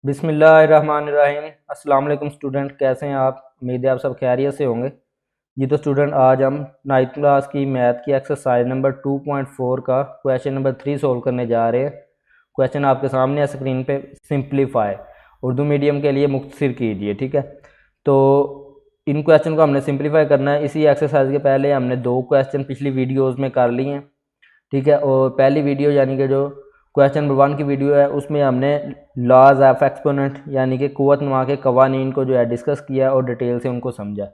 बिस्मिल्लाहिर्रहमानिर्रहीम। अस्सलाम वालेकुम स्टूडेंट, कैसे हैं आप? उम्मीद है आप सब खैरियत से होंगे। जी तो स्टूडेंट, आज हम 9th क्लास की मैथ की एक्सरसाइज नंबर 2.4 का क्वेश्चन नंबर 3 सोल्व करने जा रहे हैं। क्वेश्चन आपके सामने है स्क्रीन पे। सिंप्लीफाई उर्दू मीडियम के लिए मुख्तसर कीजिए, ठीक है। तो इन क्वेश्चन को हमने सिंप्लीफाई करना है। इसी एक्सरसाइज के पहले हमने 2 क्वेश्चन पिछली वीडियोज़ में कर लिए हैं, ठीक है। और पहली वीडियो यानी कि जो क्वेश्चन नंबर 1 की वीडियो है उसमें हमने लॉज ऑफ एक्सपोनेंट यानी कि कुव्वत-नुमा के कवानीन को जो है डिस्कस किया और डिटेल से उनको समझा।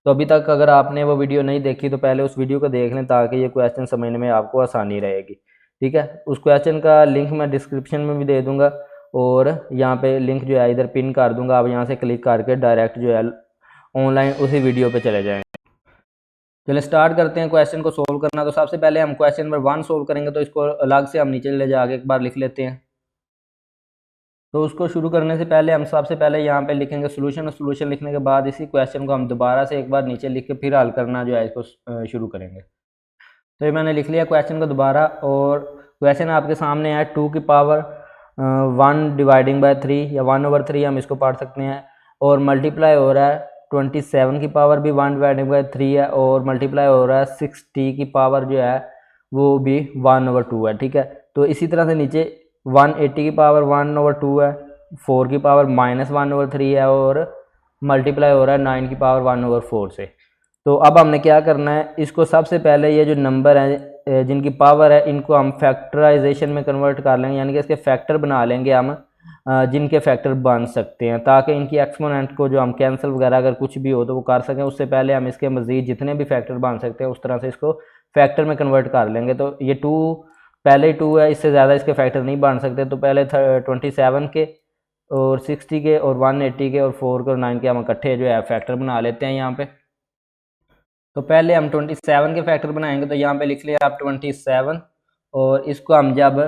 तो अभी तक अगर आपने वो वीडियो नहीं देखी तो पहले उस वीडियो को देख लें ताकि ये क्वेश्चन समझने में आपको आसानी रहेगी, ठीक है। उस क्वेश्चन का लिंक मैं डिस्क्रिप्शन में भी दे दूँगा और यहाँ पे लिंक जो है इधर पिन कर दूँगा। आप यहाँ से क्लिक करके डायरेक्ट जो है ऑनलाइन उसी वीडियो पर चले जाएँ। चलिए स्टार्ट करते हैं क्वेश्चन को सोल्व करना। तो सबसे पहले हम क्वेश्चन नंबर 1 सोल्व करेंगे, तो इसको अलग से हम नीचे ले जाके एक बार लिख लेते हैं। तो उसको शुरू करने से पहले हम सबसे पहले यहाँ पे लिखेंगे सोल्यूशन, और सोल्यूशन लिखने के बाद इसी क्वेश्चन को हम दोबारा से एक बार नीचे लिख के फिर हल करना जो है इसको शुरू करेंगे। तो ये मैंने लिख लिया क्वेश्चन को दोबारा, और क्वेश्चन आपके सामने है 2 की पावर 1 डिवाइडिंग बाय 3 या 1/3 हम इसको पढ़ सकते हैं। और मल्टीप्लाई हो रहा है 27 की पावर भी 1 डिवाइडिंग बाय 3 है, और मल्टीप्लाई हो रहा है 60 की पावर जो है वो भी 1/2 है, ठीक है। तो इसी तरह से नीचे 180 की पावर 1/2 है, 4 की पावर -1/3 है, और मल्टीप्लाई हो रहा है 9 की पावर 1/4 से। तो अब हमने क्या करना है, इसको सबसे पहले ये जो नंबर हैं जिनकी पावर है इनको हम फैक्टराइजेशन में कन्वर्ट कर लेंगे, यानी कि इसके फैक्टर बना लेंगे हम जिनके फैक्टर बन सकते हैं, ताकि इनकी एक्सपोनेंट को जो हम कैंसिल वगैरह अगर कुछ भी हो तो वो कर सकें। उससे पहले हम इसके मज़ीद जितने भी फैक्टर बन सकते हैं उस तरह से इसको फैक्टर में कन्वर्ट कर लेंगे। तो ये 2 पहले ही 2 है, इससे ज़्यादा इसके फैक्टर नहीं बन सकते। तो पहले 27 के और 60 के और 180 के और 4 के और 9 के हम इकट्ठे जो है फैक्टर बना लेते हैं यहाँ पे। तो पहले हम 27 के फैक्टर बनाएंगे, तो यहाँ पे लिख लिया आप 27, और इसको हम जब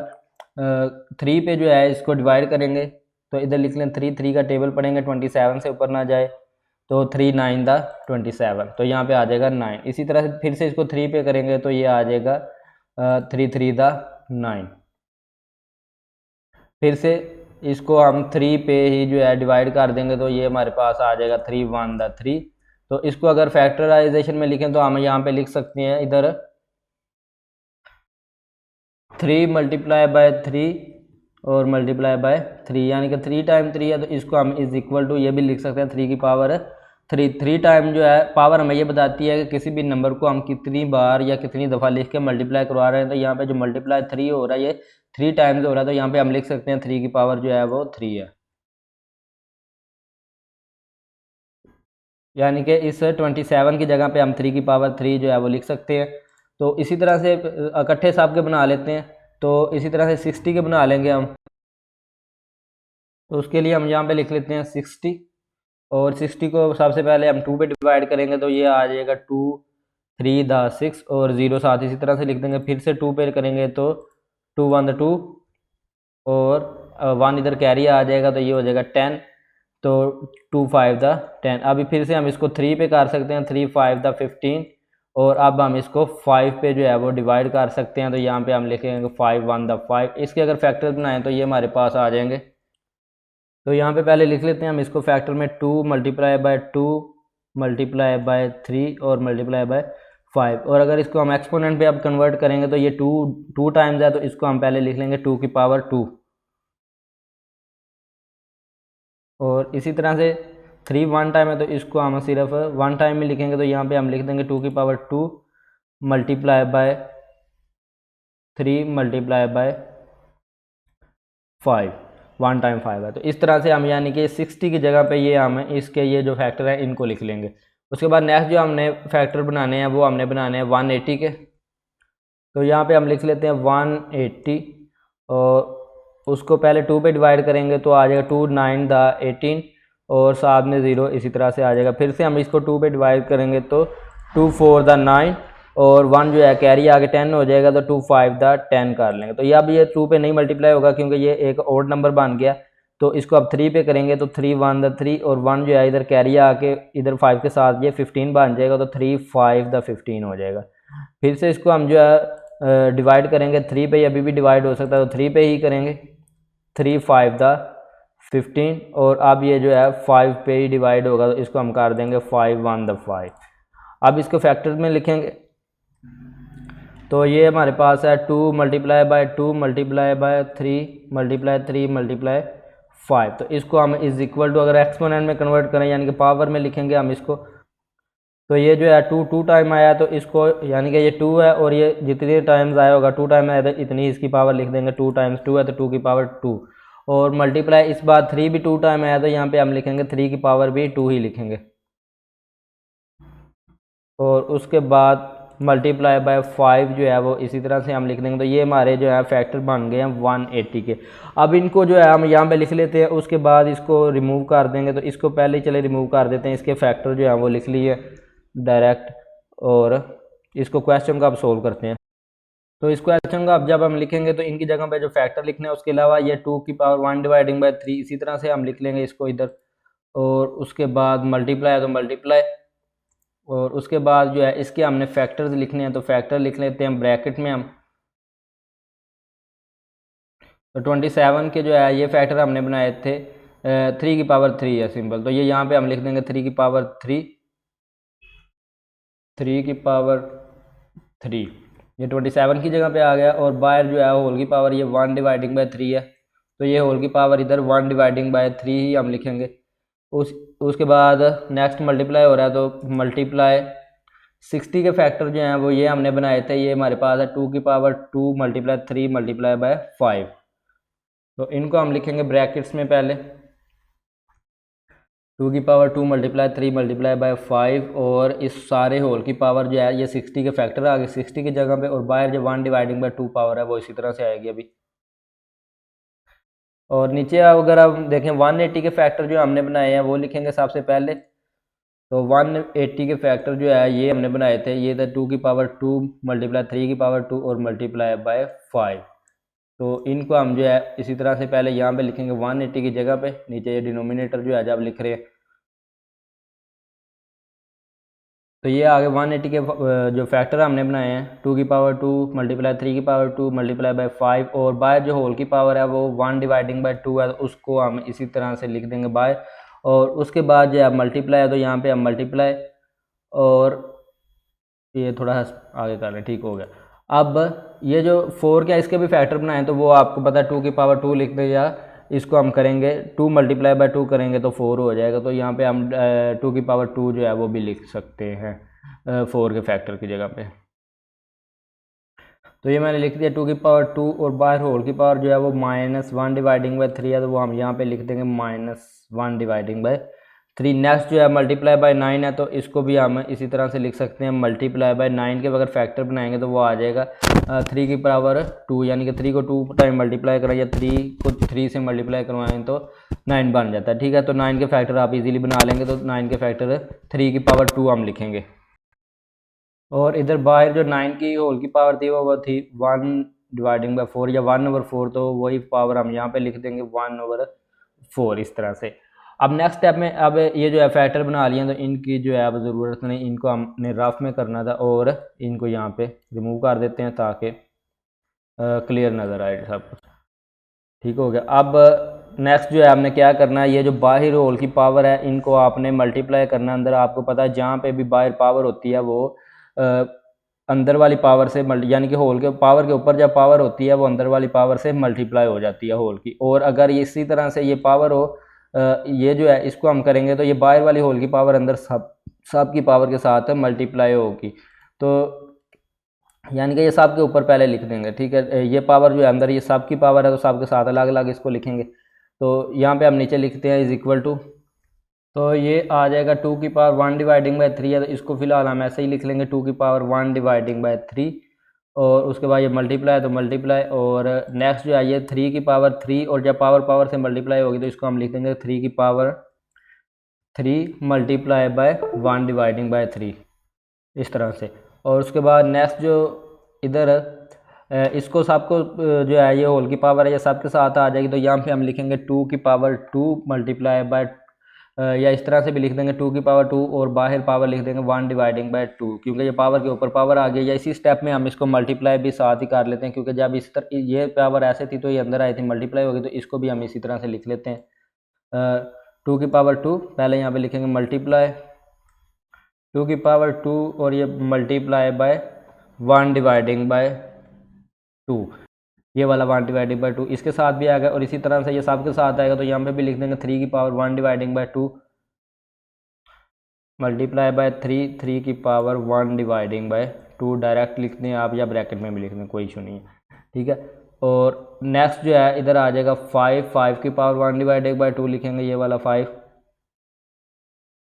3 पे जो है इसको डिवाइड करेंगे तो इधर लिख लें 3 का टेबल पढ़ेंगे, 27 से ऊपर ना जाए। तो 3 9 दा 27, तो यहाँ पे आ जाएगा 9। इसी तरह से फिर से इसको 3 पे करेंगे तो ये आ जाएगा 3 3 दा 9। फिर से इसको हम 3 पे ही जो है डिवाइड कर देंगे तो ये हमारे पास आ जाएगा 3 1 दा 3। तो इसको अगर फैक्टराइजेशन में लिखें तो हम यहाँ पे लिख सकते हैं इधर 3 मल्टीप्लाई बाय 3 और मल्टीप्लाई बाय 3, यानी कि 3 टाइम 3 है, तो इसको हम इज इक्वल टू ये भी लिख सकते हैं 3 की पावर 3 टाइम जो है पावर हमें ये बताती है कि किसी भी नंबर को हम कितनी बार या कितनी दफ़ा लिख के मल्टीप्लाई करवा रहे हैं। तो यहाँ पे जो मल्टीप्लाई 3 हो रहा है ये 3 टाइम्स हो रहा है, तो यहाँ पे हम लिख सकते हैं 3 की पावर जो है वो 3 है, यानी कि इस 27 की जगह पे हम 3 की पावर 3 जो है वो लिख सकते हैं। तो इसी तरह से इकट्ठे साहब के बना लेते हैं। तो इसी तरह से 60 के बना लेंगे हम। तो उसके लिए हम यहाँ पे लिख लेते हैं 60, और 60 को सबसे पहले हम 2 पे डिवाइड करेंगे तो ये आ जाएगा 2 3 दा 6 और 0 साथ इसी तरह से लिख देंगे। फिर से 2 पे करेंगे तो 2 1 2 और 1 इधर कैरी आ जाएगा तो ये हो जाएगा 10। तो 2 5 दा 10। अभी फिर से हम इसको 3 पे कर सकते हैं, 3 5 दा 15, और अब हम इसको 5 पे जो है वो डिवाइड कर सकते हैं। तो यहाँ पे हम लिखेंगे 5 1 दा 5। इसके अगर फैक्टर बनाएं तो ये हमारे पास आ जाएंगे। तो यहाँ पे पहले लिख लेते हैं हम इसको फैक्टर में 2 मल्टीप्लाई बाय 2 मल्टीप्लाई बाय 3 और मल्टीप्लाई बाय 5। और अगर इसको हम एक्सपोनेंट पे अब कन्वर्ट करेंगे तो ये 2 टाइम्स है, तो इसको हम पहले लिख लेंगे 2 की पावर 2। और इसी तरह से 3 1 टाइम है तो इसको हम सिर्फ 1 टाइम में लिखेंगे, तो यहाँ पे हम लिख देंगे 2 की power 2 multiply by 3 multiply by 5, 1 time 5 है। तो इस तरह से हम यानी कि 60 की जगह पे ये हम इसके ये जो फैक्टर हैं इनको लिख लेंगे। उसके बाद नेक्स्ट जो हमने फैक्टर बनाने हैं वो हमने बनाने हैं 180 के। तो यहाँ पे हम लिख लेते हैं 180, और उसको पहले 2 पे डिवाइड करेंगे तो आ जाएगा 2 9 दा 18, और साथ में 0 इसी तरह से आ जाएगा। फिर से हम इसको 2 पे डिवाइड करेंगे तो 2 4 दा 9, और 1 जो है कैरी आगे 10 हो जाएगा, तो 2 5 दा 10 कर लेंगे। तो ये अब ये 2 पे नहीं मल्टीप्लाई होगा क्योंकि ये एक ओड नंबर बन गया। तो इसको अब 3 पे करेंगे तो 3 1 दा 3, और 1 जो है इधर कैरी आके इधर 5 के साथ ये 15 बन जाएगा, तो 3 5 दा 15 हो जाएगा। फिर से इसको हम जो है डिवाइड करेंगे 3 पे, अभी भी डिवाइड हो सकता है तो 3 पे ही करेंगे, 3 5 दा 15 और अब ये जो है 5 पे ही डिवाइड होगा, तो इसको हम कर देंगे 5 1 द 5। अब इसको फैक्टर में लिखेंगे तो ये हमारे पास है 2 multiply by 2 multiply by 3 multiply 3 multiply 5। तो इसको हम इज इक्वल टू अगर एक्सपोनेंट में कन्वर्ट करें यानी कि पावर में लिखेंगे हम इसको, तो ये जो है 2 टाइम आया तो इसको यानी कि ये 2 है और ये जितने टाइम्स आया होगा 2 टाइम आया तो इतनी इसकी पावर लिख देंगे। 2 टाइम्स 2 है तो 2 की पावर 2 और मल्टीप्लाई इस बार 3 भी 2 टाइम आया तो यहाँ पे हम लिखेंगे 3 की पावर भी 2 ही लिखेंगे। और उसके बाद मल्टीप्लाई बाय 5 जो है वो इसी तरह से हम लिख देंगे। तो ये हमारे जो है फैक्टर बन गए हैं 180 के। अब इनको जो है हम यहाँ पे लिख लेते हैं, उसके बाद इसको रिमूव कर देंगे। तो इसको पहले चले रिमूव कर देते हैं, इसके फैक्टर जो है वो लिख लिए डायरेक्ट और इसको क्वेश्चन का अब सोल्व करते हैं। तो इस क्वेश्चन का अब जब हम लिखेंगे तो इनकी जगह पे जो फैक्टर लिखने हैं उसके अलावा ये 2 की पावर 1 डिवाइडिंग बाय 3 इसी तरह से हम लिख लेंगे इसको इधर। और उसके बाद मल्टीप्लाई है तो मल्टीप्लाई और उसके बाद जो है इसके हमने फैक्टर्स लिखने हैं तो फैक्टर लिख लेते हैं ब्रैकेट में हम। तो 27 के जो है ये फैक्टर हमने बनाए थे 3 की पावर 3 है सिंपल। तो ये यहाँ पे हम लिख देंगे 3 की पावर 3 3 की पावर 3 ये 27 की जगह पे आ गया। और बाहर जो है होल की पावर ये 1 डिवाइडिंग बाय 3 है तो ये होल की पावर इधर 1 डिवाइडिंग बाय 3 ही हम लिखेंगे। उसके बाद नेक्स्ट मल्टीप्लाई हो रहा है तो मल्टीप्लाई 60 के फैक्टर जो हैं वो ये हमने बनाए थे, ये हमारे पास है 2 की पावर 2 मल्टीप्लाई 3 मल्टीप्लाई बाय 5। तो इनको हम लिखेंगे ब्रैकेट्स में पहले 2 की पावर 2 मल्टीप्लाई 3 मल्टीप्लाई बाय 5 और इस सारे होल की पावर जो है ये 60 के फैक्टर आ गए 60 की जगह पे। और बाहर जो 1 डिवाइडिंग बाय 2 पावर है वो इसी तरह से आएगी अभी। और नीचे अगर हम देखें 180 के फैक्टर जो हमने बनाए हैं वो लिखेंगे सबसे पहले। तो 180 के फैक्टर जो है ये हमने बनाए थे, ये था 2 की पावर 2 मल्टीप्लाई 3 की पावर 2 और मल्टीप्लाई बाय 5। तो इनको हम जो है इसी तरह से पहले यहाँ पे लिखेंगे 180 की जगह पे, नीचे ये डिनोमिनेटर जो है जब लिख रहे हैं तो ये आगे 180 के जो फैक्टर हमने बनाए हैं 2 की पावर 2 मल्टीप्लाई 3 की पावर 2 मल्टीप्लाई बाय 5 और बाय जो होल की पावर है वो 1 डिवाइडिंग बाय 2 है तो उसको हम इसी तरह से लिख देंगे बाय। और उसके बाद जो है मल्टीप्लाई है तो यहाँ पे हम मल्टीप्लाई और ये थोड़ा आगे कर लें, ठीक हो गया। अब ये जो 4 क्या इसके भी फैक्टर बनाए तो वो आपको पता है 2 की पावर 2 लिख दे या इसको हम करेंगे 2 मल्टीप्लाई बाय 2 करेंगे तो 4 हो जाएगा। तो यहाँ पे हम 2 की पावर 2 जो है वो भी लिख सकते हैं 4 के फैक्टर की जगह पे। तो ये मैंने लिख दिया 2 की पावर 2 और बाहर होल की पावर जो है वो -1 डिवाइडिंग बाय 3 है तो वो हम यहाँ पे लिख देंगे -1 डिवाइडिंग बाय 3। नेक्स्ट जो है मल्टीप्लाई बाय 9 है तो इसको भी हम इसी तरह से लिख सकते हैं मल्टीप्लाई बाय 9 के अगर फैक्टर बनाएंगे तो वो आ जाएगा 3 की पावर 2 यानी कि 3 को 2 टाइम मल्टीप्लाई करें या 3 को 3 से मल्टीप्लाई करवाएं तो 9 बन जाता है, ठीक है। तो 9 के फैक्टर आप इजीली बना लेंगे तो 9 के फैक्टर 3 की पावर 2 हम लिखेंगे। और इधर बाहर जो 9 की होल की पावर थी वो थी 1 डिवाइडिंग बाय 4 या 1/4 तो वही पावर हम यहाँ पे लिख देंगे 1/4 इस तरह से। अब नेक्स्ट स्टेप में अब ये जो है फैक्टर बना लिए तो इनकी जो है अब ज़रूरत नहीं, इनको हमने रफ में करना था और इनको यहाँ पे रिमूव कर देते हैं ताकि क्लियर नज़र आए सब कुछ, ठीक हो गया। अब नेक्स्ट जो है हमने क्या करना है, ये जो बाहर होल की पावर है इनको आपने मल्टीप्लाई करना अंदर। आपको पता है जहाँ पे भी बाहर पावर होती है वो अंदर वाली पावर से यानी कि होल के पावर के ऊपर जब पावर होती है वो अंदर वाली पावर से मल्टीप्लाई हो जाती है होल की। और अगर ये इसी तरह से ये पावर हो ये जो है इसको हम करेंगे तो ये बाहर वाली होल की पावर अंदर सब की पावर के साथ मल्टीप्लाई होगी। तो यानी कि ये सब के ऊपर पहले लिख देंगे, ठीक है। ये पावर जो है अंदर ये सब की पावर है तो सब के साथ अलग अलग इसको लिखेंगे। तो यहाँ पे हम नीचे लिखते हैं इज इक्वल टू, तो ये आ जाएगा 2 की पावर 1 डिवाइडिंग बाय 3 है तो इसको फिलहाल हम ऐसे ही लिख लेंगे 2 की पावर 1 डिवाइडिंग बाय 3। और उसके बाद ये मल्टीप्लाई तो मल्टीप्लाई और नेक्स्ट जो है ये 3 की पावर 3 और जब पावर से मल्टीप्लाई होगी तो इसको हम लिख देंगे 3 की power 3 multiply by 1 dividing by 3 इस तरह से। और उसके बाद नेक्स्ट जो इधर इसको सबको जो है ये होल की पावर है ये सब के साथ आ जाएगी तो यहाँ पे हम लिखेंगे 2 की पावर 2 मल्टीप्लाई बाय या इस तरह से भी लिख देंगे 2 की पावर 2 और बाहर पावर लिख देंगे 1 डिवाइडिंग बाय 2 क्योंकि ये पावर के ऊपर पावर आ गई। या इसी स्टेप में हम इसको मल्टीप्लाई भी साथ ही कर लेते हैं क्योंकि जब इस तरह ये पावर ऐसे थी तो ये अंदर आई थी मल्टीप्लाई होगी तो इसको भी हम इसी तरह से लिख लेते हैं। टू की पावर टू, पहले यहाँ पे लिखेंगे मल्टीप्लाई टू की पावर टू और ये मल्टीप्लाई बाय 1 डिवाइडिंग बाय 2, ये वाला 1 डिवाइडिंग बाय 2 इसके साथ भी आएगा। और इसी तरह से ये सब के साथ आएगा तो यहाँ पे भी लिख देंगे 3 की power 1 dividing by 2 multiply by 3 की पावर 1 डिवाइडिंग बाय 2, डायरेक्ट लिख दें आप या ब्रैकेट में भी लिख दें, कोई इशू नहीं है, ठीक है। और नेक्स्ट जो है इधर आ जाएगा 5 की पावर 1 डिवाइडेड बाय 2 लिखेंगे, ये वाला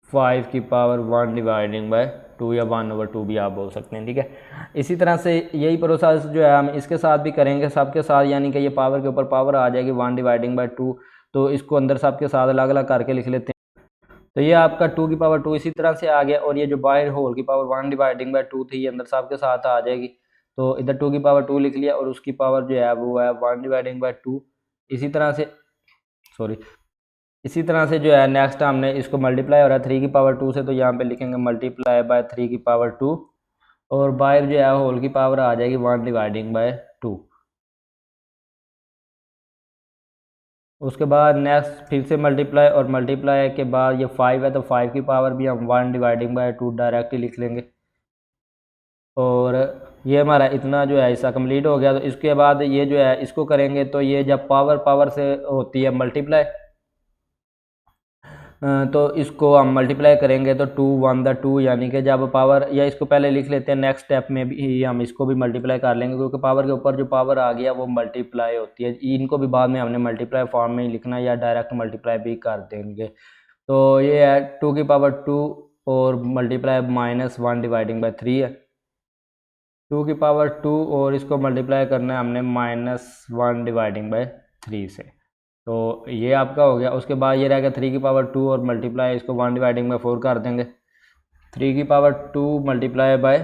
5 की पावर 1 डिवाइडिंग बाय 2 या 1/2 भी आप बोल सकते हैं, ठीक है। इसी तरह से यही प्रोसेस जो है हम इसके साथ भी करेंगे, सबके साथ, यानी कि ये पावर के ऊपर पावर आ जाएगी 1 डिवाइडिंग बाय 2, तो इसको अंदर सबके साथ अलग अलग करके लिख लेते हैं। तो ये आपका 2 की पावर 2 इसी तरह से आ गया। और ये जो बाहर होल की पावर 1 डिवाइडिंग बाय 2 थी, ये अंदर सबके साथ आ जाएगी, तो इधर 2 की पावर 2 लिख लिया और उसकी पावर जो है वो है 1 डिवाइडिंग बाय 2। इसी तरह से जो है नेक्स्ट हमने इसको मल्टीप्लाई हो रहा है 3 की पावर 2 से, तो यहाँ पे लिखेंगे मल्टीप्लाई बाय 3 की पावर 2 और बाहर जो है होल की पावर आ जाएगी 1 डिवाइडिंग बाय 2। उसके बाद नेक्स्ट फिर से मल्टीप्लाई, और मल्टीप्लाई के बाद ये 5 है तो 5 की पावर भी हम 1 डिवाइडिंग बाय 2 डायरेक्ट ही लिख लेंगे। और ये हमारा इतना जो है हिस्सा कंप्लीट हो गया। तो इसके बाद ये जो है इसको करेंगे, तो ये जब पावर से होती है मल्टीप्लाई, तो इसको हम मल्टीप्लाई करेंगे तो 2 1 द 2, यानी कि जब पावर, या इसको पहले लिख लेते हैं, नेक्स्ट स्टेप में भी हम इसको भी मल्टीप्लाई कर लेंगे, क्योंकि पावर के ऊपर जो पावर आ गया वो मल्टीप्लाई होती है। इनको भी बाद में हमने मल्टीप्लाई फॉर्म में ही लिखना या डायरेक्ट मल्टीप्लाई भी कर देंगे। तो ये है 2 की पावर 2 और मल्टीप्लाई -1 डिवाइडिंग बाय 3 है, 2 की पावर 2 और इसको मल्टीप्लाई करना है हमने -1 डिवाइडिंग बाय 3 से, तो ये आपका हो गया। उसके बाद ये रहेगा 3 की पावर 2 और मल्टीप्लाई इसको 1 डिवाइडिंग बाय 4 कर देंगे, 3 की power 2 multiply by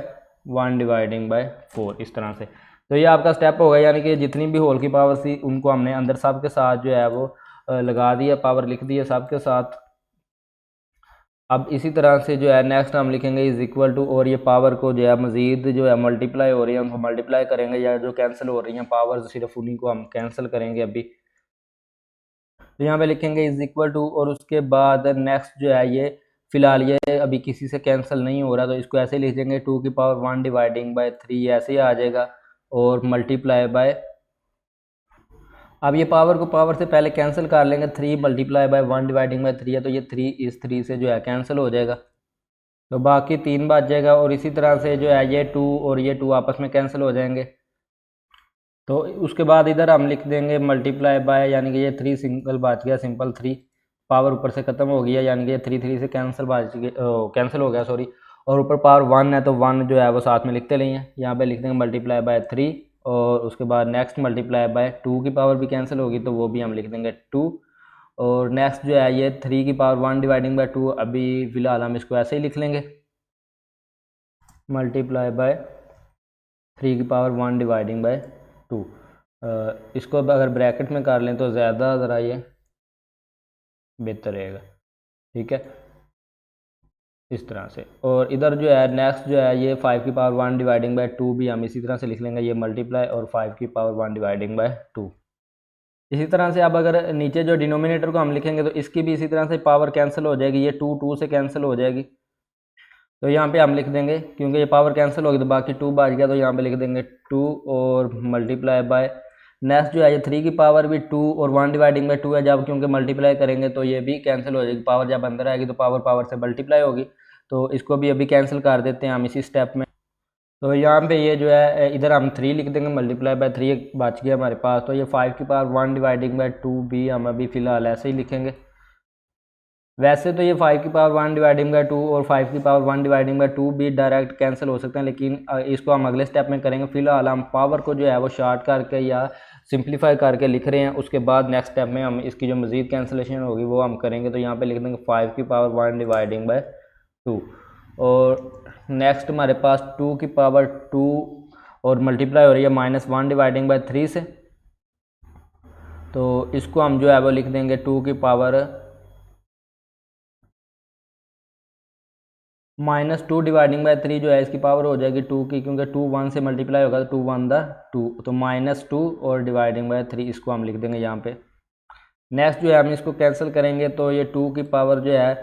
1 dividing by 4, इस तरह से। तो ये आपका स्टेप होगा, यानी कि जितनी भी होल की पावर थी उनको हमने अंदर सब के साथ जो है वो लगा दिया, पावर लिख दी है सब के साथ। अब इसी तरह से जो है नेक्स्ट हम लिखेंगे इज इक्वल टू, और ये पावर को जो है मज़ीद जो है मल्टीप्लाई हो रही है उनको मल्टीप्लाई करेंगे, या जो कैंसिल हो रही हैं पावर सिर्फ उन्हीं को हम कैंसिल करेंगे अभी। तो यहाँ पे लिखेंगे इज इक्वल टू, और उसके बाद नेक्स्ट जो है ये फिलहाल ये अभी किसी से कैंसिल नहीं हो रहा, तो इसको ऐसे लिख देंगे 2 की पावर 1 डिवाइडिंग बाय 3 ऐसे ही आ जाएगा, और मल्टीप्लाई बाय, अब ये पावर को पावर से पहले कैंसिल कर लेंगे, 3 मल्टीप्लाई बाय 1 डिवाइडिंग बाय 3 है, तो ये 3 इस 3 से जो है कैंसिल हो जाएगा, तो बाकी 3 बच जाएगा। और इसी तरह से जो है ये 2 और ये 2 आपस में कैंसिल हो जाएंगे। तो उसके बाद इधर हम लिख देंगे मल्टीप्लाई बाय, यानी कि ये 3 सिंगल बच गया, सिंपल 3 पावर ऊपर से ख़त्म हो गया, यानी कि 3 से कैंसिल हो गया सॉरी। और ऊपर पावर 1 है तो 1 जो है वो साथ में लिखते नहीं है, यहाँ पे लिख देंगे मल्टीप्लाई बाय 3, और उसके बाद नेक्स्ट मल्टीप्लाई बाय 2 की पावर भी कैंसिल होगी तो वो भी हम लिख देंगे 2। और नेक्स्ट जो है ये 3 की पावर 1 डिवाइडिंग बाय 2, अभी फ़िलहाल हम इसको ऐसे ही लिख लेंगे मल्टीप्लाई बाय 3 की पावर 1 डिवाइडिंग बाय 2। इसको अगर ब्रैकेट में कर लें तो ज़्यादा ज़रा ये बेहतर रहेगा, ठीक है, इस तरह से। और इधर जो है नेक्स्ट जो है ये 5 की पावर 1 डिवाइडिंग बाय 2 भी हम इसी तरह से लिख लेंगे, ये मल्टीप्लाई और 5 की पावर 1 डिवाइडिंग बाय 2। इसी तरह से अब अगर नीचे जो डिनोमिनेटर को हम लिखेंगे तो इसकी भी इसी तरह से पावर कैंसिल हो जाएगी, ये 2 से कैंसिल हो जाएगी, तो यहाँ पे हम लिख देंगे, क्योंकि ये पावर कैंसिल होगी तो बाकी 2 बच गया, तो यहाँ पे लिख देंगे 2 और मल्टीप्लाई बाय, नेक्स्ट जो है ये 3 की पावर भी 2 और 1 डिवाइडिंग बाय 2 है, जब क्योंकि मल्टीप्लाई करेंगे तो ये भी कैंसिल हो जाएगी, पावर जब अंदर आएगी तो पावर से मल्टीप्लाई होगी, तो इसको भी अभी कैंसिल कर देते हैं हम इसी स्टेप में। तो यहाँ पे ये जो है इधर हम 3 लिख देंगे, मल्टीप्लाई बाय 3 बच गया हमारे पास, तो ये 5 की पावर 1 डिवाइडिंग बाय 2 भी हम अभी फ़िलहाल ऐसे ही लिखेंगे। वैसे तो ये 5 की पावर 1 डिवाइडिंग बाय 2 और 5 की पावर 1 डिवाइडिंग बाय 2 भी डायरेक्ट कैंसिल हो सकते हैं, लेकिन इसको हम अगले स्टेप में करेंगे। फ़िलहाल हम पावर को जो है वो शॉर्ट करके या सिंप्लीफाई करके लिख रहे हैं, उसके बाद नेक्स्ट स्टेप में हम इसकी जो मज़ीद कैंसिलेशन होगी वो हम करेंगे। तो यहाँ पे लिख देंगे 5 की पावर 1 डिवाइडिंग बाय 2, और नेक्स्ट हमारे पास 2 की पावर 2 और मल्टीप्लाई हो रही है -1 डिवाइडिंग बाय 3 से, तो इसको हम जो है वो लिख देंगे 2 की पावर -2 डिवाइडिंग बाय 3 जो है इसकी पावर हो जाएगी 2 की, क्योंकि 2 1 से मल्टीप्लाई होगा तो 2 1 द 2, तो -2 और डिवाइडिंग बाय 3 इसको हम लिख देंगे यहाँ पे। नेक्स्ट जो है हम इसको कैंसिल करेंगे तो ये 2 की पावर जो है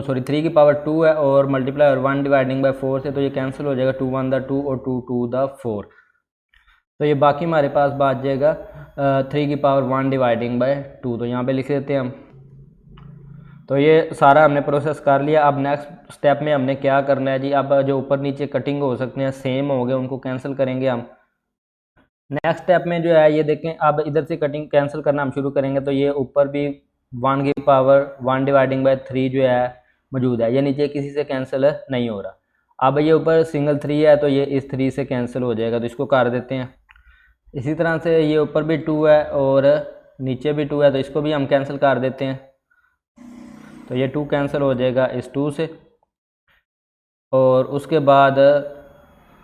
सॉरी 3 की पावर 2 है और मल्टीप्लाई और 1 डिवाइडिंग बाय 4 से, तो ये कैंसिल हो जाएगा 2 1 द 2 और 2 2 द 4। तो ये बाकी हमारे पास बच जाएगा 3 की पावर 1 डिवाइडिंग बाय 2। तो यहाँ पे लिख देते हैं हम। तो ये सारा हमने प्रोसेस कर लिया। अब नेक्स्ट स्टेप में हमने क्या करना है जी, अब जो ऊपर नीचे कटिंग हो सकते हैं सेम हो गए, उनको कैंसिल करेंगे हम। नेक्स्ट स्टेप में जो है ये देखें, अब इधर से कटिंग कैंसिल करना हम शुरू करेंगे तो ये ऊपर भी 1 की पावर 1 डिवाइडिंग बाय 3 जो है मौजूद है, ये नीचे किसी से कैंसिल नहीं हो रहा। अब ये ऊपर सिंगल 3 है तो ये इस 3 से कैंसिल हो जाएगा, तो इसको कर देते हैं। इसी तरह से ये ऊपर भी 2 है और नीचे भी 2 है, तो इसको भी हम कैंसिल कर देते हैं। तो ये 2 कैंसिल हो जाएगा इस 2 से। और उसके बाद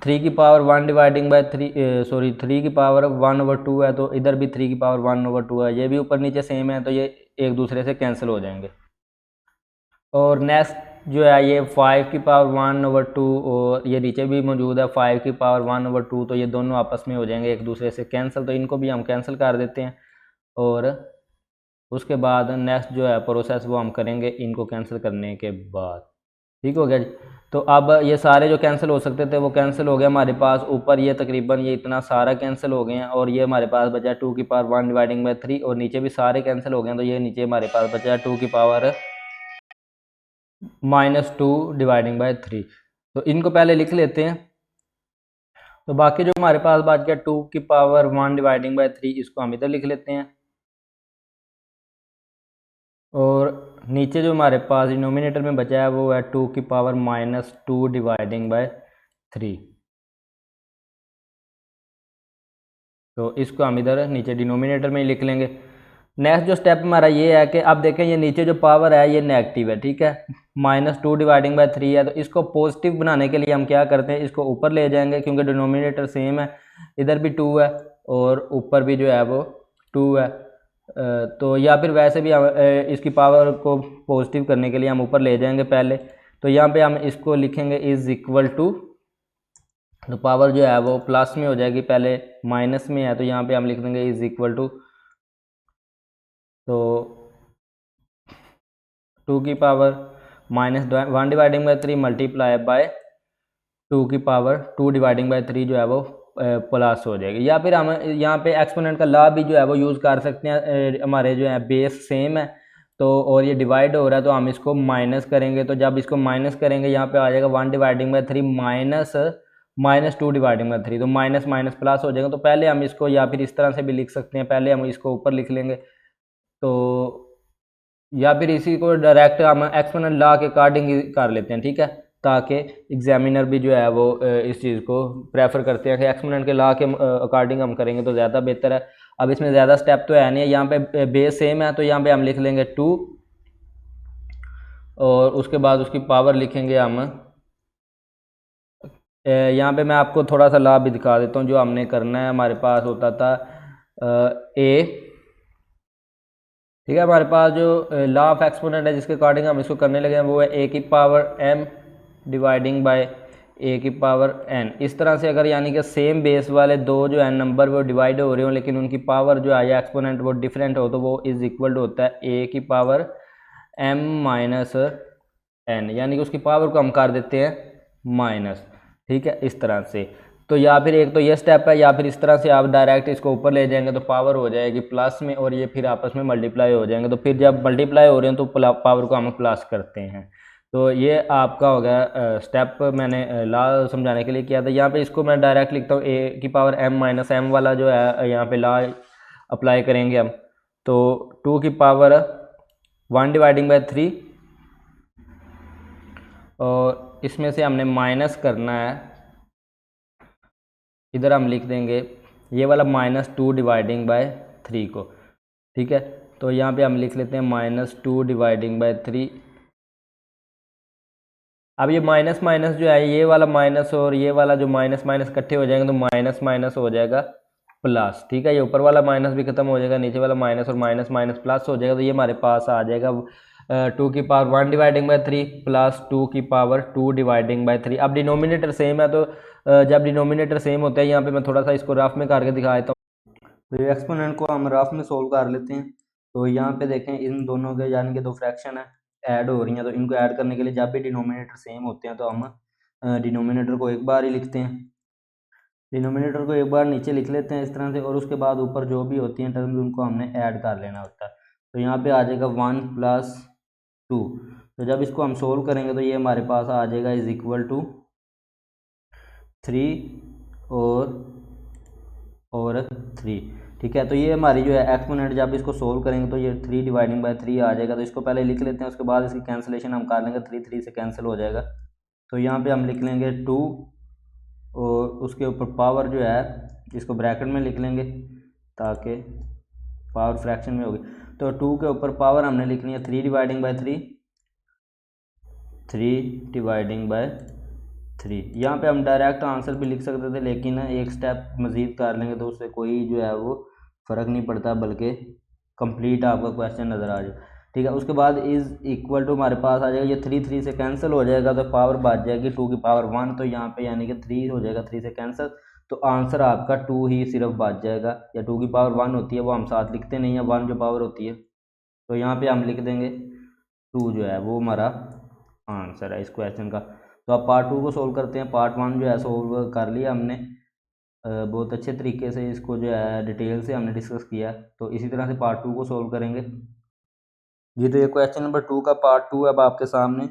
3 की पावर 1 डिवाइडिंग बाय 3 की पावर 1/2 है, तो इधर भी 3 की पावर 1/2 है, ये भी ऊपर नीचे सेम है, तो ये एक दूसरे से कैंसिल हो जाएंगे। और नेक्स्ट जो है ये 5 की पावर 1/2 और ये नीचे भी मौजूद है 5 की पावर 1/2, तो ये दोनों आपस में हो जाएंगे एक दूसरे से कैंसिल, तो इनको भी हम कैंसिल कर देते हैं। और उसके बाद नेक्स्ट जो है प्रोसेस वो हम करेंगे इनको कैंसिल करने के बाद। ठीक हो गया जी। तो अब ये सारे जो कैंसिल हो सकते थे वो कैंसिल हो गए हमारे पास। ऊपर ये तकरीबन ये इतना सारा कैंसिल हो गए हैं और ये हमारे पास बचा 2 की पावर 1 डिवाइडिंग बाय 3 और नीचे भी सारे कैंसिल हो गए हैं, तो ये नीचे हमारे पास बचा 2 की पावर -2 डिवाइडिंग बाय 3। तो इनको पहले लिख लेते हैं। तो बाकी जो हमारे पास बच गया 2 की पावर 1 डिवाइडिंग बाय 3, इसको हम इधर लिख लेते हैं। और नीचे जो हमारे पास डिनोमिनेटर में बचा है वो है 2 की पावर -2 डिवाइडिंग बाय 3। तो इसको हम इधर नीचे डिनोमिनेटर में ही लिख लेंगे। नेक्स्ट जो स्टेप हमारा ये है कि अब देखें ये नीचे जो पावर है ये नेगेटिव है, ठीक है, -2 डिवाइडिंग बाय 3 है, तो इसको पॉजिटिव बनाने के लिए हम क्या करते हैं, इसको ऊपर ले जाएंगे क्योंकि डिनोमिनेटर सेम है, इधर भी 2 है और ऊपर भी जो है वो 2 है। तो या फिर वैसे भी हम इसकी पावर को पॉजिटिव करने के लिए हम ऊपर ले जाएंगे पहले। तो यहाँ पे हम इसको लिखेंगे इज इक्वल टू, तो पावर जो है वो प्लस में हो जाएगी, पहले माइनस में है, तो यहाँ पे हम लिख देंगे इज इक्वल टू, तो 2 की power -1 dividing by 3 multiply by 2 की पावर 2 डिवाइडिंग बाय 3 जो है वो प्लस हो जाएगी। या फिर हम यहाँ पे एक्सपोनेंट का लॉ भी जो है वो यूज़ कर सकते हैं। हमारे जो है बेस सेम है तो और ये डिवाइड हो रहा है तो हम इसको माइनस करेंगे, तो जब इसको माइनस करेंगे यहाँ पे आ जाएगा 1 डिवाइडिंग बाय 3 -2 डिवाइडिंग बाय 3, तो माइनस माइनस प्लस हो जाएगा। तो पहले हम इसको या फिर इस तरह से भी लिख सकते हैं, पहले हम इसको ऊपर लिख लेंगे, तो या फिर इसी को डायरेक्ट हम एक्सपोनेंट लॉ के अकॉर्डिंग ही कर लेते हैं, ठीक है, ताकि एग्जामिनर भी जो है वो इस चीज़ को प्रेफर करते हैं कि एक्सपोनेंट के लॉ के अकॉर्डिंग हम करेंगे तो ज़्यादा बेहतर है। अब इसमें ज़्यादा स्टेप तो है नहीं है, यहाँ पे बेस सेम है तो यहाँ पे हम लिख लेंगे 2 और उसके बाद उसकी पावर लिखेंगे हम। यहाँ पे मैं आपको थोड़ा सा लॉ भी दिखा देता हूँ जो हमने करना है। हमारे पास होता था ए, ठीक है, हमारे पास जो लॉ ऑफ एक्सपोनेंट है जिसके अकॉर्डिंग हम इसको करने लगे हैं वो है ए की पावर m डिवाइडिंग बाय ए की पावर n। इस तरह से अगर यानी कि सेम बेस वाले दो जो है नंबर वो डिवाइड हो रहे हो लेकिन उनकी पावर जो है या एक्सपोनेंट वो डिफरेंट हो, तो वो इज इक्वल टू होता है ए की पावर m माइनस n, यानी कि उसकी पावर को हम कर देते हैं माइनस, ठीक है, इस तरह से। तो या फिर एक तो ये स्टेप है, या फिर इस तरह से आप डायरेक्ट इसको ऊपर ले जाएंगे तो पावर हो जाएगी प्लस में और ये फिर आपस में मल्टीप्लाई हो जाएंगे, तो फिर जब मल्टीप्लाई हो रहे हैं तो पावर को हम प्लस करते हैं। तो ये आपका हो गया स्टेप, मैंने लॉ समझाने के लिए किया था। यहाँ पे इसको मैं डायरेक्ट लिखता हूँ ए की पावर m माइनस m वाला जो है यहाँ पे लॉ अप्लाई करेंगे हम। तो 2 की पावर 1 डिवाइडिंग बाय 3 और इसमें से हमने माइनस करना है, इधर हम लिख देंगे ये वाला -2 डिवाइडिंग बाय 3 को, ठीक है। तो यहाँ पे हम लिख लेते हैं -2 डिवाइडिंग बाय 3। अब ये माइनस माइनस जो है ये वाला माइनस और ये वाला जो माइनस माइनस इकट्ठे हो जाएंगे तो माइनस माइनस हो जाएगा प्लस, ठीक है। ये ऊपर वाला माइनस भी खत्म हो जाएगा, नीचे वाला माइनस और माइनस माइनस प्लस हो जाएगा, तो ये हमारे पास आ जाएगा 2 की पावर 1 डिवाइडिंग बाय 3 प्लस 2 की पावर 2 डिवाइडिंग बाय 3। अब डिनोमिनेटर सेम है तो जब डिनोमिनेटर सेम होता है, यहाँ पे मैं थोड़ा सा इसको रफ में करके दिखा देता हूँ। तो ये एक्सपोनेंट को हम रफ में सोल्व कर लेते हैं। तो यहाँ पे देखें इन दोनों के यानी कि दो फ्रैक्शन है ऐड हो रही हैं, तो इनको ऐड करने के लिए जब भी डिनोमिनेटर सेम होते हैं तो हम डिनोमिनेटर को एक बार ही लिखते हैं, डिनोमिनेटर को एक बार नीचे लिख लेते हैं इस तरह से, और उसके बाद ऊपर जो भी होती हैं टर्म्स उनको हमने ऐड कर लेना होता है। तो यहाँ पे आ जाएगा 1+2। तो जब इसको हम सोल्व करेंगे तो ये हमारे पास आ जाएगा इज इक्वल टू 3 और 3। ठीक है, तो ये हमारी जो है एक्सपोनेंट जब इसको सोल्व करेंगे तो ये 3/3 आ जाएगा। तो इसको पहले लिख लेते हैं, उसके बाद इसकी कैंसिलेशन हम कर लेंगे, 3 से कैंसिल हो जाएगा। तो यहाँ पे हम लिख लेंगे 2 और उसके ऊपर पावर जो है इसको ब्रैकेट में लिख लेंगे ताकि पावर फ्रैक्शन में होगी। तो 2 के ऊपर पावर हमने लिखनी है 3/3 यहाँ पे हम डायरेक्ट आंसर भी लिख सकते थे, लेकिन एक स्टेप मज़ीद कर लेंगे तो उससे कोई जो है वो फ़र्क नहीं पड़ता, बल्कि कंप्लीट आपका क्वेश्चन नज़र आ जाए। ठीक है, उसके बाद इज़ इक्वल टू हमारे पास आ जाएगा, ये 3 से कैंसिल हो जाएगा तो पावर बच जाएगी 2 की पावर 1। तो यहाँ पे यानी कि 3 हो जाएगा, 3 से कैंसिल, तो आंसर आपका 2 ही सिर्फ बच जाएगा। या 2 की पावर 1 होती है वो हम साथ लिखते नहीं है, 1 जो पावर होती है, तो यहाँ पे हम लिख देंगे 2 जो है वो हमारा आंसर है इस क्वेश्चन का। तो अब पार्ट 2 को सोल्व करते हैं। पार्ट 1 जो है सोल्व कर लिया हमने, बहुत अच्छे तरीके से इसको जो है डिटेल से हमने डिस्कस किया। तो इसी तरह से पार्ट 2 को सोल्व करेंगे जी। तो ये क्वेश्चन नंबर 2 का पार्ट 2 अब आपके सामने